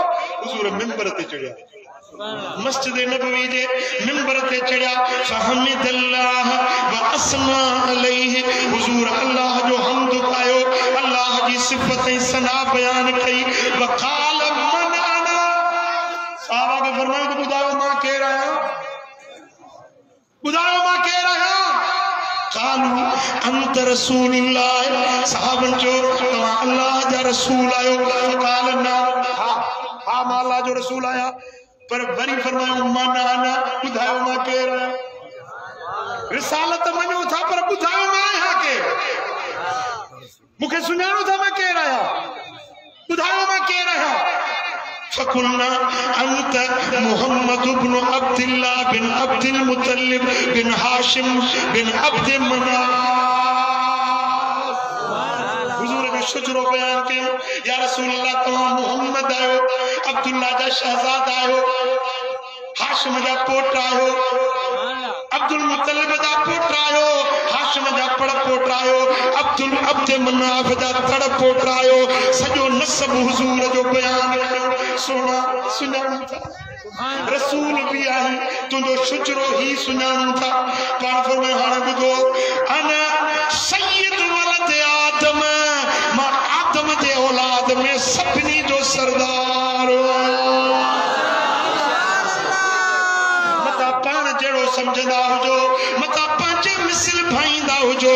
हुज़ूर मिंबर ते चढ़िया मस्जिद नबवी जे मिंबर ते चढ़िया फहमिदल्लाह व असना अलैहि हुज़ूर अल्लाह जो हम्द गायो अल्लाह जी सिफ़त ऐं सना बयान कई व क़ाल मन अना साहबा खे फरमायो त ॿुधायो मां केरु आहियां कालू अंत रसूलुल्लाह साहबन जो तव्हां अल्लाह जा रसूल आयो काल ना हा मां अल्लाह जो रसूल आया पर वरी फरमायो माना ना ॿुधायो मां केरु आहियां रिसालत मञो था पर ॿुधायो मां आहियां केरु मूंखे सुञाणो था मां केरु आहियां ॿुधायो मां केरु आहियां फकुलना अंत मुहम्मद इब्न अब्दुल्लाह बिन अब्दुल मुत्तलिब बिन हाशिम बिन अब्द मनाफ हुजूर ने शुजरो बयान कियो या रसूल अल्लाह तव्हां मुहम्मद आयो अब्दुल्लाह जा शहजादा आयो हाशिम जा पोट आयो अब्दुल मुत्तलिब जा पोट आयो हाशिम जा पड़ पोट आयो अब्दुल अब्द मनाफ जा तड़ पोट आयो सजो नसब हुजूर जो बयान कयो सोना सुञाणू था रसूल भी आई तुंजो शुचरो ही सुञाणू था पाण फरमाए हाणे ॿुधो अना सय्यद वलद आदम मां आदम जे औलाद में सभिनी जो सरदार मता पाण जहिड़ो समझंदा हुजो मता पंहिंजे मिसल भाईंदा हुजो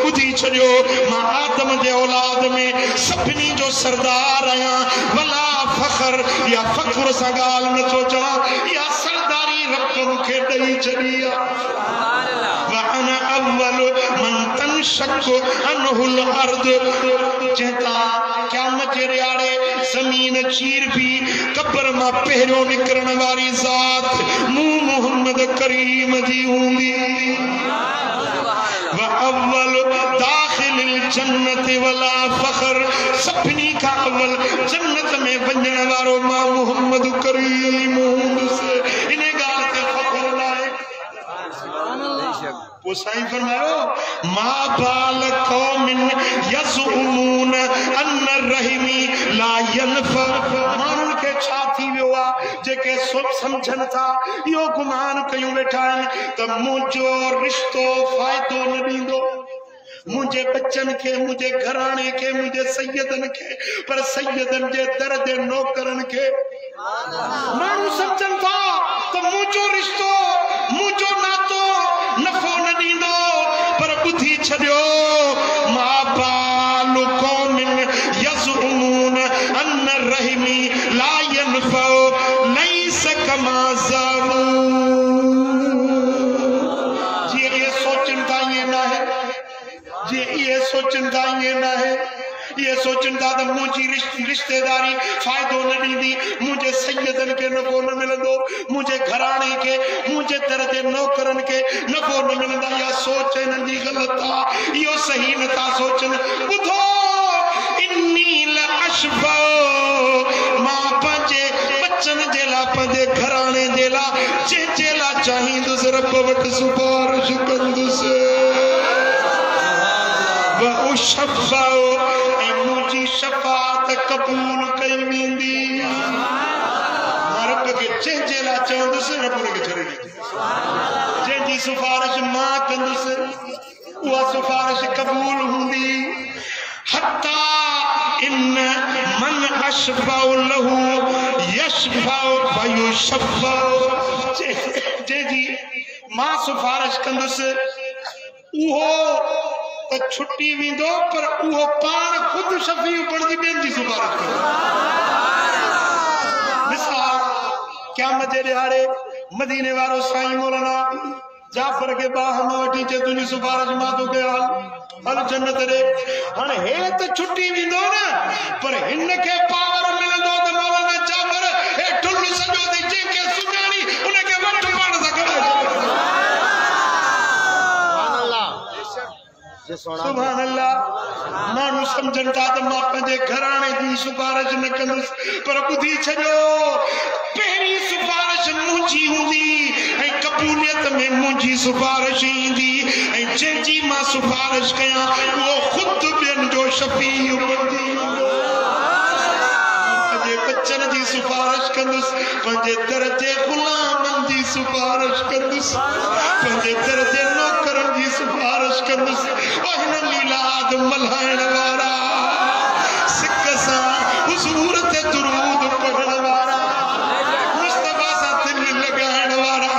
ॿुधी छॾियो मां आदम जे औलाद में सभिनी जो सरदार आहियां वला फखर या फखर सां ॻाल्हि न सोचा या सरदारी रब मूंखे ॾेई छॾी आहे वअना अव्वल मन तनशक अनहुल अर्द चेता क़यामत जे रियाड़े ज़मीन चीर भी कब्र मां पहिरियों निकरण वारी ज़ात मूं मोहम्मद करीम जी हूंदी वअव्वल दाखिल जन्नत वला फखर सभिनी का अव्वल जन्नत में वञण वारो मां मोहम्मद करीम हूंदुसि इन ॻाल्हि ते फखर लाए वो साईं फरमायो मा बाल कौमिन यज़ुमून अन रहीमी ला यनफा माण्हुनि खे छा थी वियो आहे जेके सम्झनि था इहो गुमान कयूं वेठा आहिनि त मुंहिंजो रिश्तो फ़ाइदो न ॾींदो मुझे बच्चन के मुझे घराने के मुझे सैयदन के पर सैयदन जे दर दे नौकरन के मानू समझन था तो मुझो रिश्तो मुझो नातो नफो न दींदो पर बुद्धि छड़ियो मा बालु कौमिन यज़ुमून अन रहीमी ला यनफा लैस कमा ज़ामू जी ये सोचता ये ना है जी ये सोचता ये ना है ये सोचता तो मुझी रिश्तेदारी फायदो न दी मुझे सैयदन के नफो न मिलंदो मुझे घराने के मुझे दर दे नौकरन के नफो न मिलंदा या सोच इन्हनि जी ग़लत आ इहो सही न था सोचन ॿुधो इन्नी लअशफा मां पंहिंजे बच्चन जे लाइ पंहिंजे घराने जे लाइ जंहिंजे लाइ चाहींदुसि रब वटि सिफारिश कंदुसि मुझी शफात कबूल कई वेंदी रब के जंहिंजे लाइ चवंदुसि रब उनखे छॾे ॾींदो जंहिंजी सिफारिश मां कंदुसि उहा सिफारिश कबूल हूंदी हत्ता इन मन अशफाउ लहू यशफाउ फयुशफाउ जंहिंजी मां सिफारिश कंदुसि उहो तो छुट्टी वींदो पर उहो पाण खुद शफी बणजी ॿियनि जी सिफारिश कंदो मिसाल क़यामत जे ॾियारे मदीने वारो साईं मौलाना जाफर के बाह में वठी चे तुंहिंजी सिफारिश मां तोखे हल जन्नत ॾे हाणे हे त छुट्टी वींदो न पर हिन खे पावर मिलंदो त मौलाना जाफर हे ठुल सॼो थी जंहिंखे सुञाणी उनखे वठ पाण सां गॾु सुभान अल्लाह मानू समझन था तो मां पंहिंजे घराने जी सिफारिश न कंदुसि पर ॿुधी छॾियो पहिरीं सिफारिश मुंहिंजी हूंदी ऐं कबूलियत में मुंहिंजी सिफारिश ईंदी ऐं जंहिंजी मां सिफारिश कयां उहो ख़ुदि ॿियनि जो शफ़ी बणिजी वेंदो पंहिंजे बच्चन जी सिफारिश कंदुसि पंहिंजे दर जे ग़ुलामनि जी सिफारिश कंदुसि पंहिंजे दर जे नौकरनि जी सिफारिश कंदुसि हिन मीलाद मल्हाइण वारा सिक सां हुज़ूर ते दुरूद पढ़ण वारा मुस्तफा सां दिल लॻाइण वारा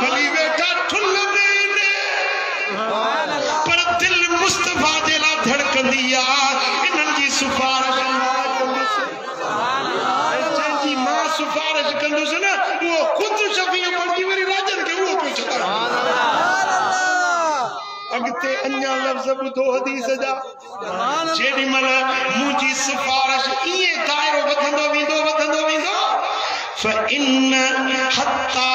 भली वेठा ठुल में पर दिल मुस्तफा जे लाइ धड़कंदी आहे इन्हनि जी सिफारिश जंहिंजी मां सिफारिश कंदुसि न उहो ख़ुदि शफ़ी बणिजी वरी राजन खे उहो पियो छॾाए अगते अन्या लफ्ज़ ॿुधो हदीस जा जेॾी महिल मुंहिंजी सिफारिश इएं दाइरो वधंदो वेंदो فإن حتى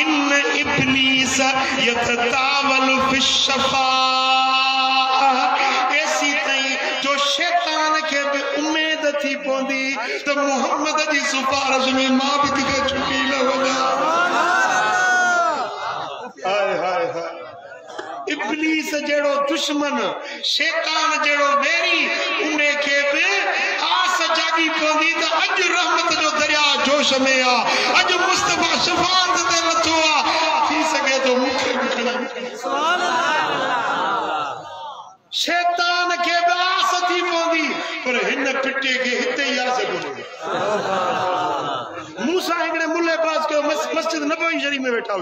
إن إبليس يتطاول في الشفاعة ऐसी ताईं जो शैतान खे बि उमेद थी पवंदी त मुहम्मद जी सिफारिश में मां बि किथे छुटी न वञा हाय हाय हाय इब्लीस जेड़ो दुश्मन शैतान जेड़ो वेरी उन्हें के भी आस जागी पवंदी त अज रहमत जो दरिया जो जोश में आ अज मुस्तफा शफात ते लथो आ थी सके तो मुखे भी खड़ा सुभान अल्लाह शैतान के बास थी पोंदी पर हिन पिटे के हिते ही आ सको मूसा हिकड़े मुल्ले पास के मस्जिद नबवी शरीफ में बैठा हो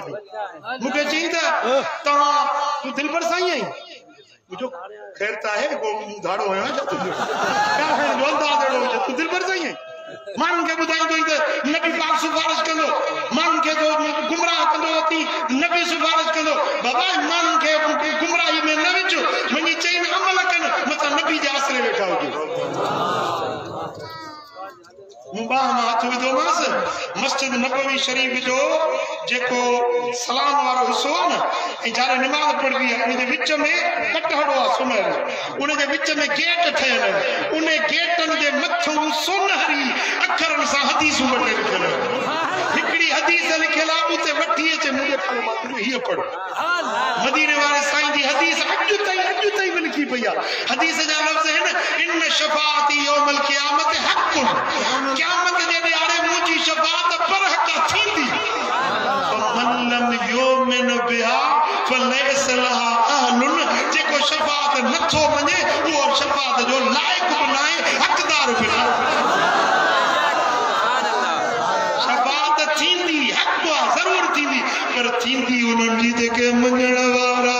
मुके चईंदा ता तू दिल पर साईं आई मुझो खैरता है वो धाड़ो है तू क्या है जो अंदाज देड़ो तू दिल पर साईं आई मान के बुधाई तो नबी पाक सिफारिश कंदो मान के तो गुमराह कंदो थी नबी सिफारिश कंदो बाबा मान के गुमराही में न विच मनी चईन अमल कन मत नबी जे आसरे बैठा हो मुबाह में हाथ विधो मास मस्जिद नबवी शरीफ जो जेको सलाम वारो हिस्सो है ना ए जारे नमाज पढ़वी है उन विच में कटहड़ो आ सुनहरो उन विच में गेट ठयल उन गेटन जे मथो सुनहरी अखरन सा हदीस वटे लिखल हिकड़ी हदीस लिखल आ उते वठी अचे मुझे खाली मां ही पढ़ मदीने वाले साईं जी हदीस अज ताईं भी लिखी पई आ हदीस जा लफ्ज है ना इन शफाअती यौमल क़यामत हक़्क़ुन क़यामत जे ॾियारे मुंहिंजी शफाअत पर हक़ थींदी मन लम युमिन बिहा फलैस लहा अहलुन जेको शफाअत नथो मञे उहो शफाअत जो लाइक़ बि नाहे हक़दार बि शफाअत थींदी हक़ ज़रूर थींदी पर थींदी उन्हनि जी जेके मञण वारा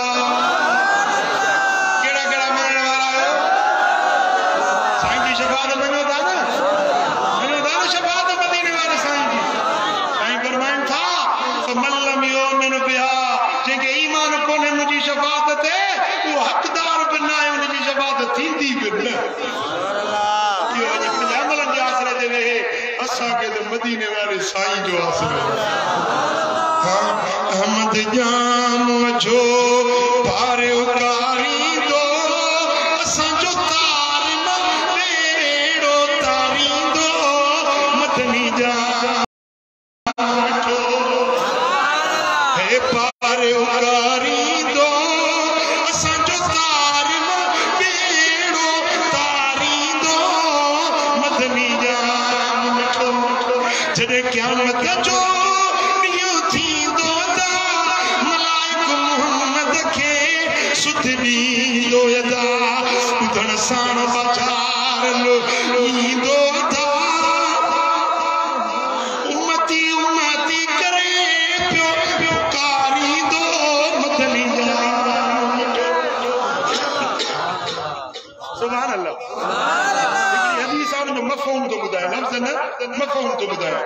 मदीने वाले साईं जो आसरे अहमद जाम जो भारे उकारी दो असां जो तार न बेड़ो तारी दो मदनी जाम जो हे भारे उकारी दो असां जो तार न बेड़ो तारी दो मदनी जाम जॾहिं क़यामत जो ॾींहुं थींदो त मलाइक मुहम्मद खे सुध ॾींदो यदा ॿुधण साण बाज़ार ईंदो त उम्मती उम्मती करे पियो पुकारींदो मदनी जाम सुभान अल्लाह मफ़हूम तो बुधाए लफ्ज़ न मफ़हूम तो बुधाए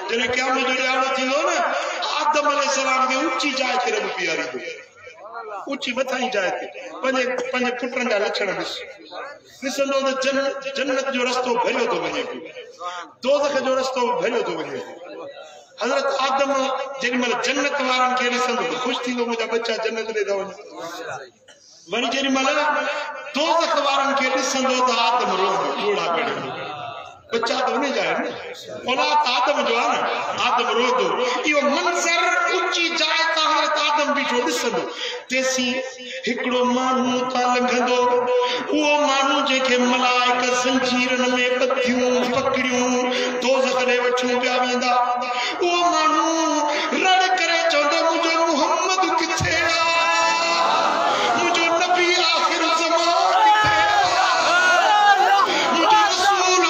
जने क़यामत जो ॾियारो थींदो न आदम अलैहिस्सलाम खे ऊंची जाइ ते रब पीआरींदो ऊंची मथाई जाइ ते पंहिंजे पुटनि जा लक्षण ॾिसंदो त जन्नत जो रस्तो भरियो थो वञे दोज़ख जो रस्तो भरियो थो वञे हज़रत आदम जेॾीमहिल जन्नत वारनि खे ॾिसंदो त ख़ुशि थींदो मुंहिंजा बच्चा जन्नत ॾे था वञनि वरी जेॾीमहिल दोज़ख वारनि खे ॾिसंदो त आदम रोंदो ॻोड़ा कढंदो बच्चा तो उन्हें जाए ना औलाद आदम जो है ना आदम रोदो यो मंजर ऊंची जाए ता हज़रत आदम भी जो ॾिसंदो तेसी हिकड़ो मानू ता लंघंदो वो मानू जेके मलाइक जंजीरन में बधियूं पकड़ियूं दोज़ख ॾे वठियूं पिया वेंदा वो मानू रड़ करे चवंदो मुंहिंजो मुहम्मद किथे आहे मुंहिंजो नबी आखिर ज़मान किथे आहे मुंहिंजो रसूल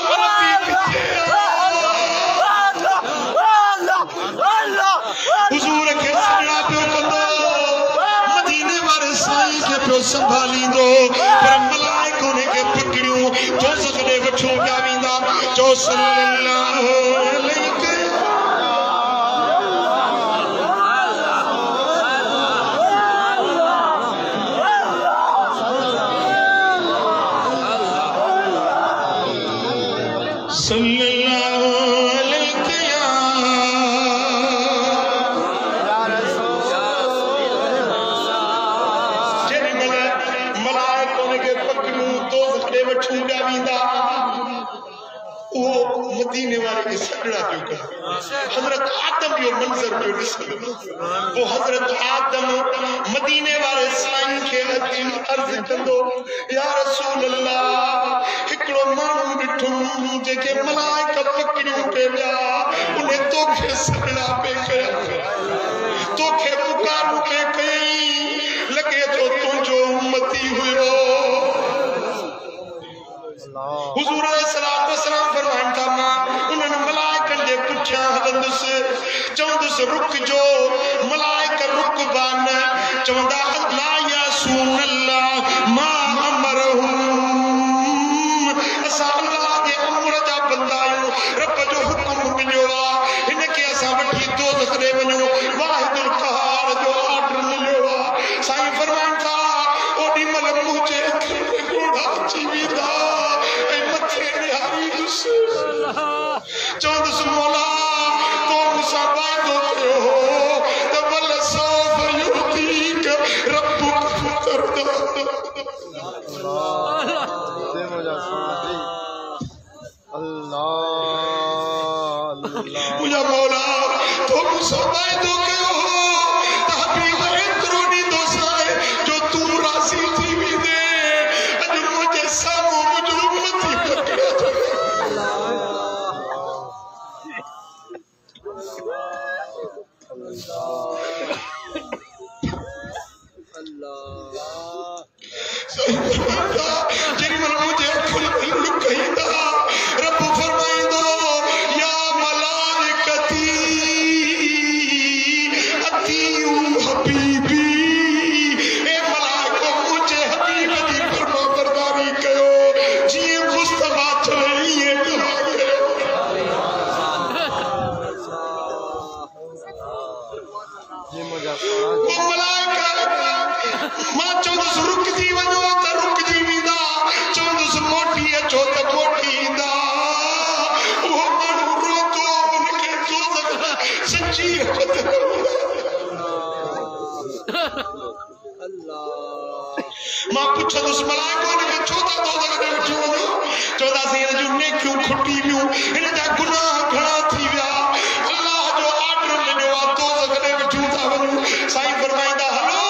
हुजूर के सजड़ा पियो कंदो मदीने वाले साईं के पियो संभालींदो पर मलाइक उन के पकड़ियूं दोज़ख ॾे वठियूं पिया वेंदा जो सल्लल्लाहु अलैहि मदीने वाले के सजड़ा पियो कर हजरत आदम जो मंजर पियो ॾिसंदो वो हजरत आदम मदीने वाले साईं खे अर्ज़ कंदो या रसूल अल्लाह हिकड़ो माण्हू ॾिठो जेके मलाइक पकड़ियूं पिया उन सगड़ा पे कया तो खे पुकारू पे कई लगे तो तुझो उम्मती हुयो हुजूर अलैहिस्सलाम फरमाइन था मां उन्होंने मलाइकन दे पुछया हदंदस चौंदस रुक जो मलाइक रुक बान चौंदा ला यासून अल्लाह मा अमरहुम असा अल्लाह दे अमर दा बंदा आयो रब जो हुक्म मिलियो आ इनके असा वठी दोज़ख दे वणो वाहिदुल क़हार जो आर्डर मिलियो आ साईं फरमाइन था ओडी मल मुझे घोड़ा जीविदा ए मथे निहारी दुस चौंदस मौला तो मुसाबा तो हो तो बल सौफ युतीक रब्बुक फतरदा मुझा मौला तो मुसाबा तो हो हबीब इतरो नी दोसाए जो तू रासी थी भी दे अज मुझे सामो मुझे उम्मती पकड़ा जेरी मन मुझे खुल लुक कहिंदा रब फरमाइंदो या मलाइकती अतीउ हबीबी ए मलाइको मुझे हबीब दी फरमाबरदारी कयो जिए मुस्तफा चले ये दुआ कयो जी मजा मलाइका मां चौदस रुक जी वञो त रुक जी वेंदा चौदस मोटी अचो त मोटी ईंदा वो माण्हू रोको उनखे दोज़ख सच्ची मां पुछंदुसि मलाइको इनखे छो था दोज़ख में वठी वञो चवंदासीं हिन जूं नेकियूं खुटी वियूं हिन जा गुनाह घणा थी विया अल्लाह जो आर्डर मिलियो आहे दोज़ख में वठी था वञूं साईं फरमाईंदा हलो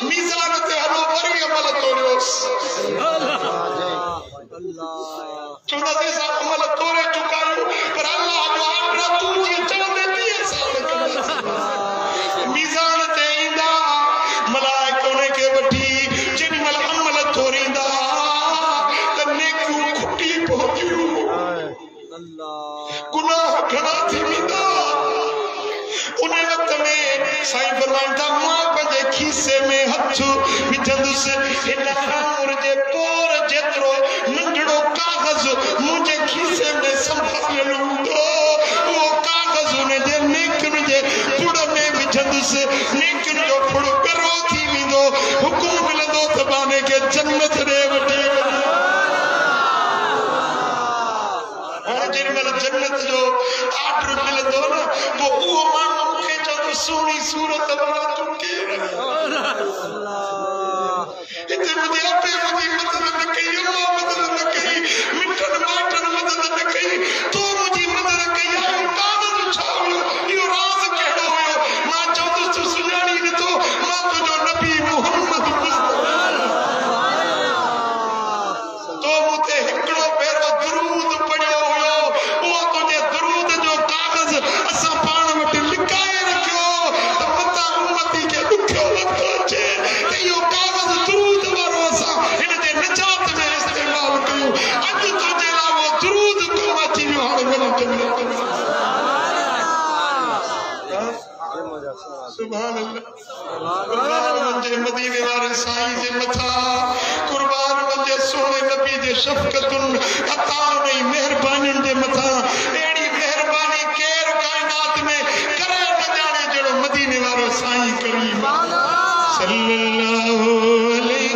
मीज़ान ते हलो वरी अमल तोड़ियोस चवंदासीं असां अमल तोड़े चुका आहियूं पर अल्लाह जो आर्डर तूं जीअं चवंदे तीअं असां मीज़ान ते ईंदा मलाइक उनखे वठी जेॾी महिल अमल तोड़ींदा त नेकियूं खुटी पहुतियूं गुनाह घणा थी वेंदा उन वक्त में साईं फरमाइनि था मां पंहिंजे खीसे में हथ विझंदुसि हिन खामुर जे पोर जेतिरो नंढड़ो कागज़ मुंहिंजे खीसे में संभालियल हूंदो उहो कागज़ उन जे नेकियुनि जे पुड़ में विझंदुसि नेकियुनि जो पुड़ ॻरो थी वेंदो हुकुम मिलंदो त बाने खे जन्नत ॾे वठी हाणे जेॾी महिल जन्नत जो आर्डर मिलंदो न पोइ उहो माण्हू मूंखे चवंदो सोणी सूरत वारा तूं केरु हिते मुंहिंजे अपे मुंहिंजी मदद न कई अम्मा मदद न कई मिटनि माइटनि मदद न कई तो मुंहिंजी मदद कई आहे कागज़ छा हुयो इहो राज़ कहिड़ो हुयो मां चवंदुसि तूं सुञाणी ॾिठो मां तुंहिंजो नबी मुहम्मद तो मूं ते हिकिड़ो भेरो दरूद पढ़ियो हुयो उहो तुंहिंजे दरूद जो कागज़ असां पाण वटि लिकाए रखियो त मतां उम्मती खे ॾुखियो वक़्तु अचे त इहो कागज़ दरूद वारो असां हिन जे निजात में इस्तेमालु कयूं अॼु तुंहिंजे लाइ उहो दरूद कमु अची वियो हाणे वञी सुभान अल्लाह मुंहिंजे मदीने वारे साईं जे मथां कुर्बान मुंहिंजे सोने नबी जे शफ़क़तुनि अताउनि ऐं महिरबानियुनि जे मथां अहिड़ी महिरबानी केरु काइनात में करे न ॼाणे जहिड़ो मदीने वारो साईं करीम सल्लल्लाहु अलैहि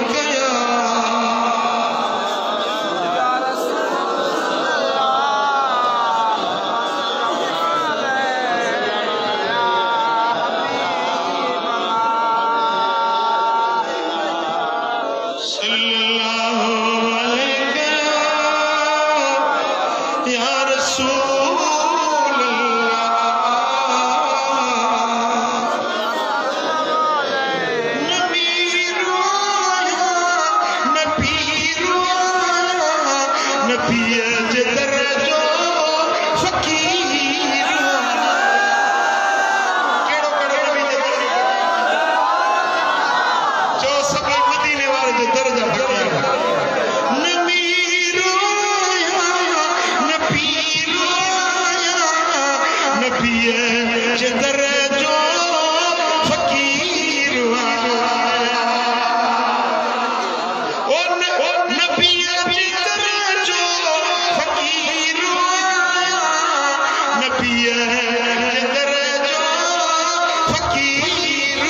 नबी जिधर जो फकीर ओ नबी जिधर जो फकीर नबी जिधर जो फकीर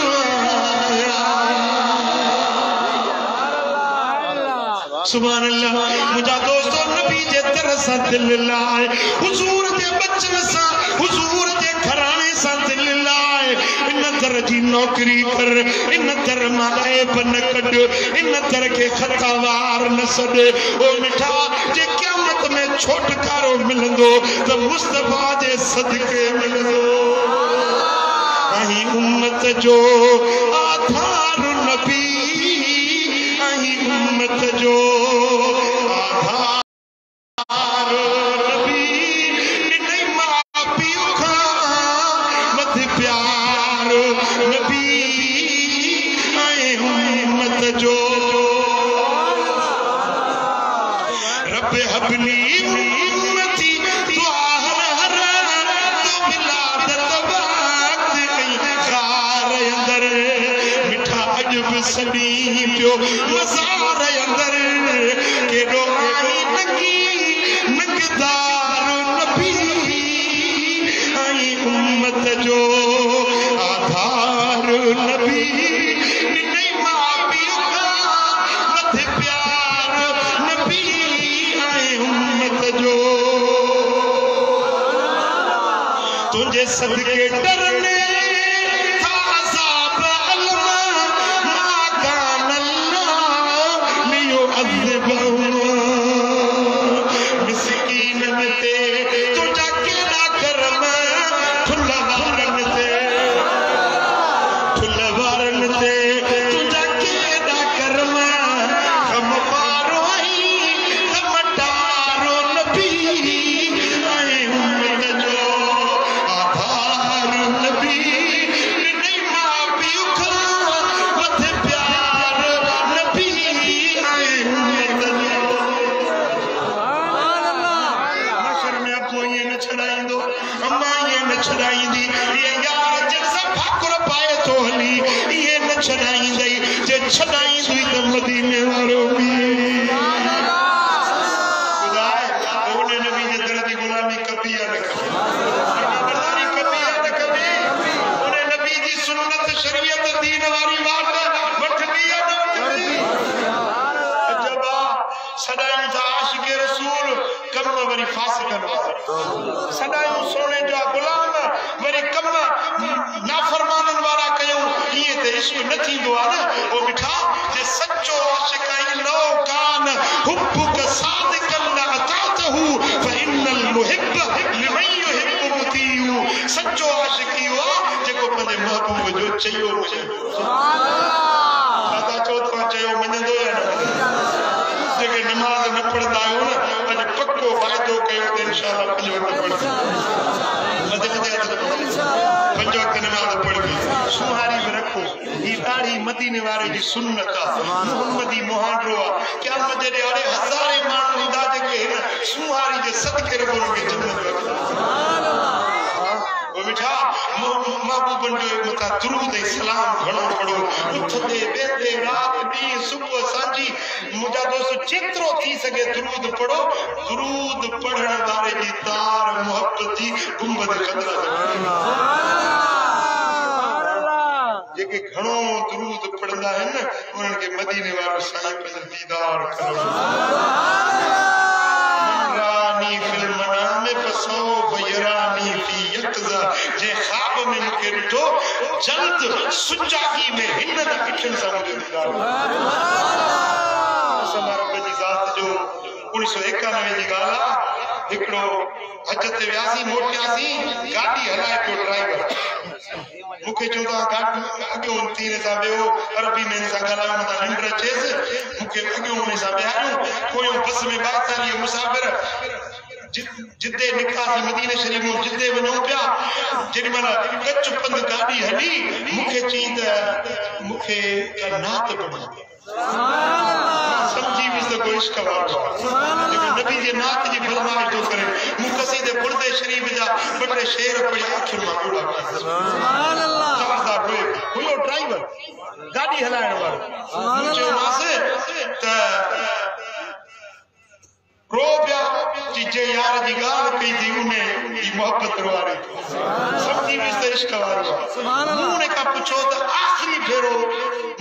सुभान अल्लाह। मुझा दोस्तों नबी जे तरस दिल लाए हुजूर जे बचन सा हुजूर जे घराने सा दिल लाए इन दर जी नौकरी कर इन दर माए बन कड इन दर के खतावार न सड ओ मिठा जे क़यामत में छोटकारो मिलंदो तो मुस्तफा जे सदके मिलंदो। अही उम्मत जो आधार नबी अही उम्मत जो आधार नबी नहीं मां पियो खां मत प्यार नबी अही उम्मत जो रब हबली उम्मती दुआ हर तो मिलादत वक्त खार अंदर मिठा अजब सभी पियो मज़ार अंदर केडो आई नंगी नंगदार नबी आई उम्मत जो आधार नबी नहीं मां पियो का मत प्यार नबी आई उम्मत जो तुझे सदके डरने मदीने वाले जी सुन्नत मोहम्मदी मुहांडरो क्या मजे दे अरे हजारे मानू इंदा के सुहारी जे सदके रबो के जन्नत सुभान अल्लाह ओ मिठा महबूबन जो मता दुरूद ए सलाम घणो पढ़ो उठदे बेदे रात दी सुबह सांझी मुजा दोस्त जेतरो थी सके दुरूद पढ़ो दुरूद पढ़ण वाले जी तार मोहब्बत जी गुंबद खतरा जेके घणो दुरूद पढ़ंदा है न उन्हनि के मदीने वारो साईं पंहिंजो दीदार करो रानी फिल मनाम फसौफ यरानी फी यक्जा जे ख्वाब में मूंखे ॾिठो जल्द सुजागी में हिन द अखियुनि सां मुंहिंजो दीदार असां रब जी ज़ात जो 1991 जी ॻाल्हि आहे हिकिड़ो हज ते वियासीं मोटियासीं गाॾी हलाए पियो ड्राइवर मुखे चौथा गाड़ी अगे तीन सा बेओ अरबी में सा गलायो मता निंड अचेस मुखे अगे उन सा बेहारो कोई बस में 42 मुसाफिर जिद्दे निकाह मदीने शरीफ में जिद्दे वनो पिया जेडी माना कच्च पंद गाड़ी हली मुखे चींद मुखे का नात पढ़ो सुभान अल्लाह समझी विस तो कोई इश्क वारो नबी जे नात जी फरमाइश तो करे मुकसीदे बुर्दे शरीफ जा बड़े शेर पड़े आखिर मामूला सुभान अल्लाह खबरदार हुयो ड्राइवर गाड़ी हलाइण वारो मुझे मासे त रो पिया जे यार जी गाल कई थी उने ई मोहब्बत वारी समझी विस इश्क वारो सुभान अल्लाह उन्हें का पूछो तो आखिरी फेरो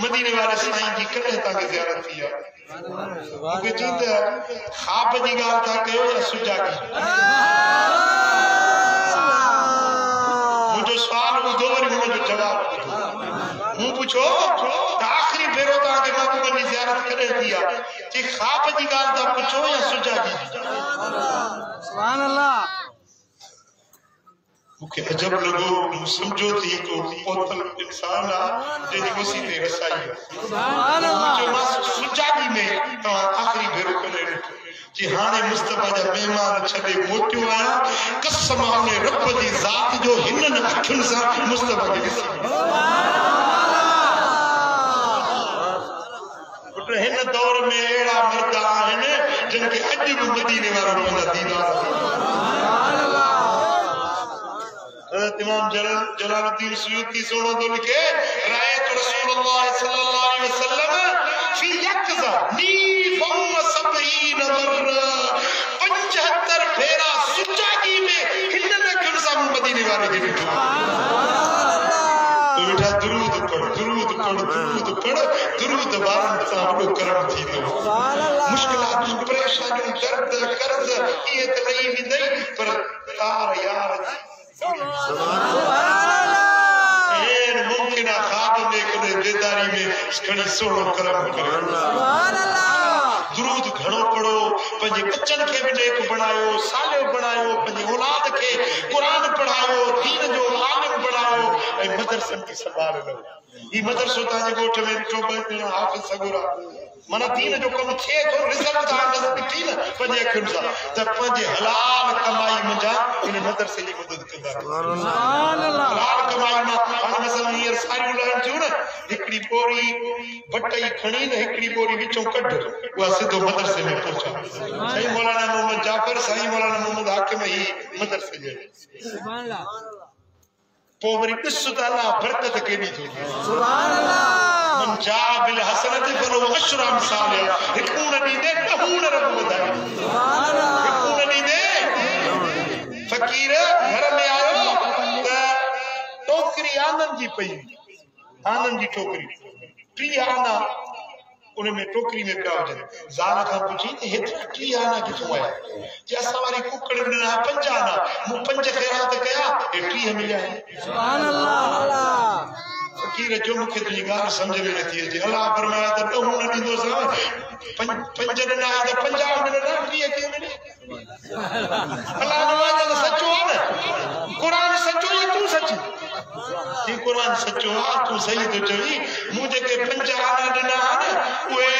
मदीने वाले साईं जी कदे तक जियारत थी है के चीत ख्वाब जी गाल था कयो या सुजा की मुझे सवाल ॿुधो वरी मुझे जवाब हूं पूछो तो आखिरी फेरो ता के महबूब जी जियारत कदे थी है जे ख्वाब जी गाल था पूछो या सुजा की सुभान अल्लाह मुखे अजब लगो समझो थी तो पोतल इंसान आ जेदी वसी ते रसाई सुभान अल्लाह जो मां सुजागी में तो आखिरी भेरो करे जी हाने मुस्तफा जा मेहमान छडे मोटियो आया कसम ने रब जी जात जो हिनन अखिन सा मुस्तफा के पुत्र हिन दौर में एड़ा मर्द आहिन जिन के अज भी मदीने वाला पंहिंजा दीदार सुभान अल्लाह इमाम जलालुद्दीन सुयूती सोनो तो लिखे रायत रसूलुल्लाह सल्लल्लाहु अलैहि वसल्लम फी यकज़ा नी फम सबईन मर्रा 75 फेरा सुजागी में हिंदन खड़सा मदीने वाले के बिठो तो बेटा दुरूद पढ़ दुरूद बारन सा बड़ो करम थी दो मुश्किलात परेशानी दर्द कर्ज ये त नहीं विंदई पर तार यार सुभान अल्लाह मुमकिन ख्वाब में कदे बेदारी में घणी सोनो करम करे सुभान अल्लाह दुरूद घणो पढ़ो पंजे बच्चन के भी नेक बनायो सालियो बनायो पंजे औलाद के कुरान पढ़ायो दीन जो आलिम बनायो ए मदरसन की संभाल लो ई मदरसो ताजे गोठ में चोबल दिन हाफिज सगुरा मना दीन जो कम थे तो रिजल्ट दा नजर थी न पंजे अखिन सा त पंजे हलाल कमाई मुजा इन मदरसे की मदद कंदा सुभान अल्लाह हलाल कमाई में हां मसलन ये सारी उलहन थियो न हिकड़ी बोरी बटई खणी न हिकड़ी बोरी विचों कढ वो सीधो मदरसे में पहुंचा सही मौलाना मोहम्मद जाफर सही मौलाना मोहम्मद हाकिम ही मदरसे जे सुभान अल्लाह पोवरी किस्सुताला बरकत केनी थी सुभान अल्लाह मन जा बिल हसनत फलो अशरा मिसाल हिकून दी दे कहून रब बधाई सुभान अल्लाह हिकून दी दे फकीर घर में आयो त टोकरी आनंद जी पई आनंद जी टोकरी टी आना उनमें टोकरी में पिया वजन ज़ाल का पूछी ते हेतरा टी आना किथों आया जे असा वारी कुकड़ ना पंज आना मु पंज खैरात कया ए टी मिलिया है सुभान अल्लाह फकीर जो मुखे तुझी गाल समझ में नथी अचे अल्लाह फरमाया त तो हुन दींदो सा पंज दिन आया त 50 दिन ना टी के मिले अल्लाह नवाज तो सच्चो है ना कुरान सच्चो है तू सच्ची ये कुरान सच्चो है तू सही तो चवी मुझे के 50 आना दिना है ओए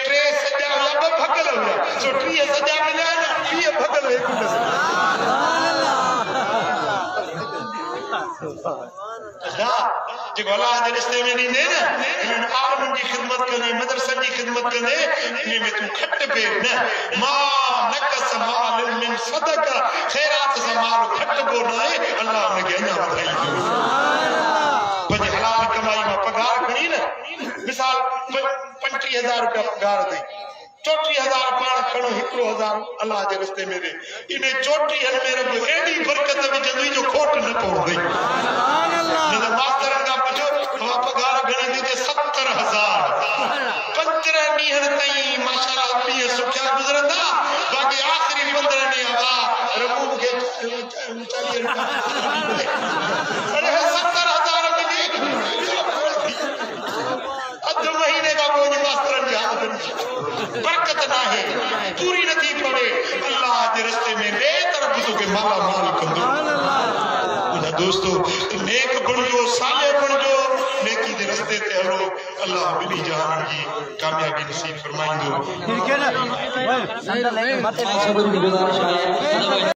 टे सजा या ब भगल हुआ सो टी सजा मिला ना टी भगल है कुछ सुभान अल्लाह अच्छा जे अल्लाह जे रिश्ते में नहीं दे ना इन आलम की खिदमत करने मदरसा की खिदमत करने इने में तू खट पे न मा नकस माल मिन सदका खैरात से माल खट को ना है अल्लाह ने कहना बताई सुभान अल्लाह पर हलाल कमाई में पगार खणी ना मिसाल 35,000 रुपया पगार दे 34,000 पाण खणो 1,000 अल्लाह जे रास्ते में दे इने 34 में रब एडी बरकत विझंदी जो खोट न पवंदी सुभान अल्लाह ने मास्टर का पूछो तवा पगार घणे दे 70,000 15 ॾींहं ताईं माशाअल्लाह ॾींहं सुठा गुज़रंदा बाक़ी आखिरी 15 ॾींहं वा रबू के 40 अरे 70,000 मिली अध महीने का कोई मास्टर जी हाथ बरकत ना है पूरी नथी पड़े अल्लाह के रास्ते में बेतरफ तो के माला माल कंदो मुझा दोस्तों नेक बणजो साले बणजो नेकी दे रास्ते ते हलो अल्लाह बिनी जहान जी कामयाबी नसीब फरमाइंदो ठीक है ना भाई गुजारिश है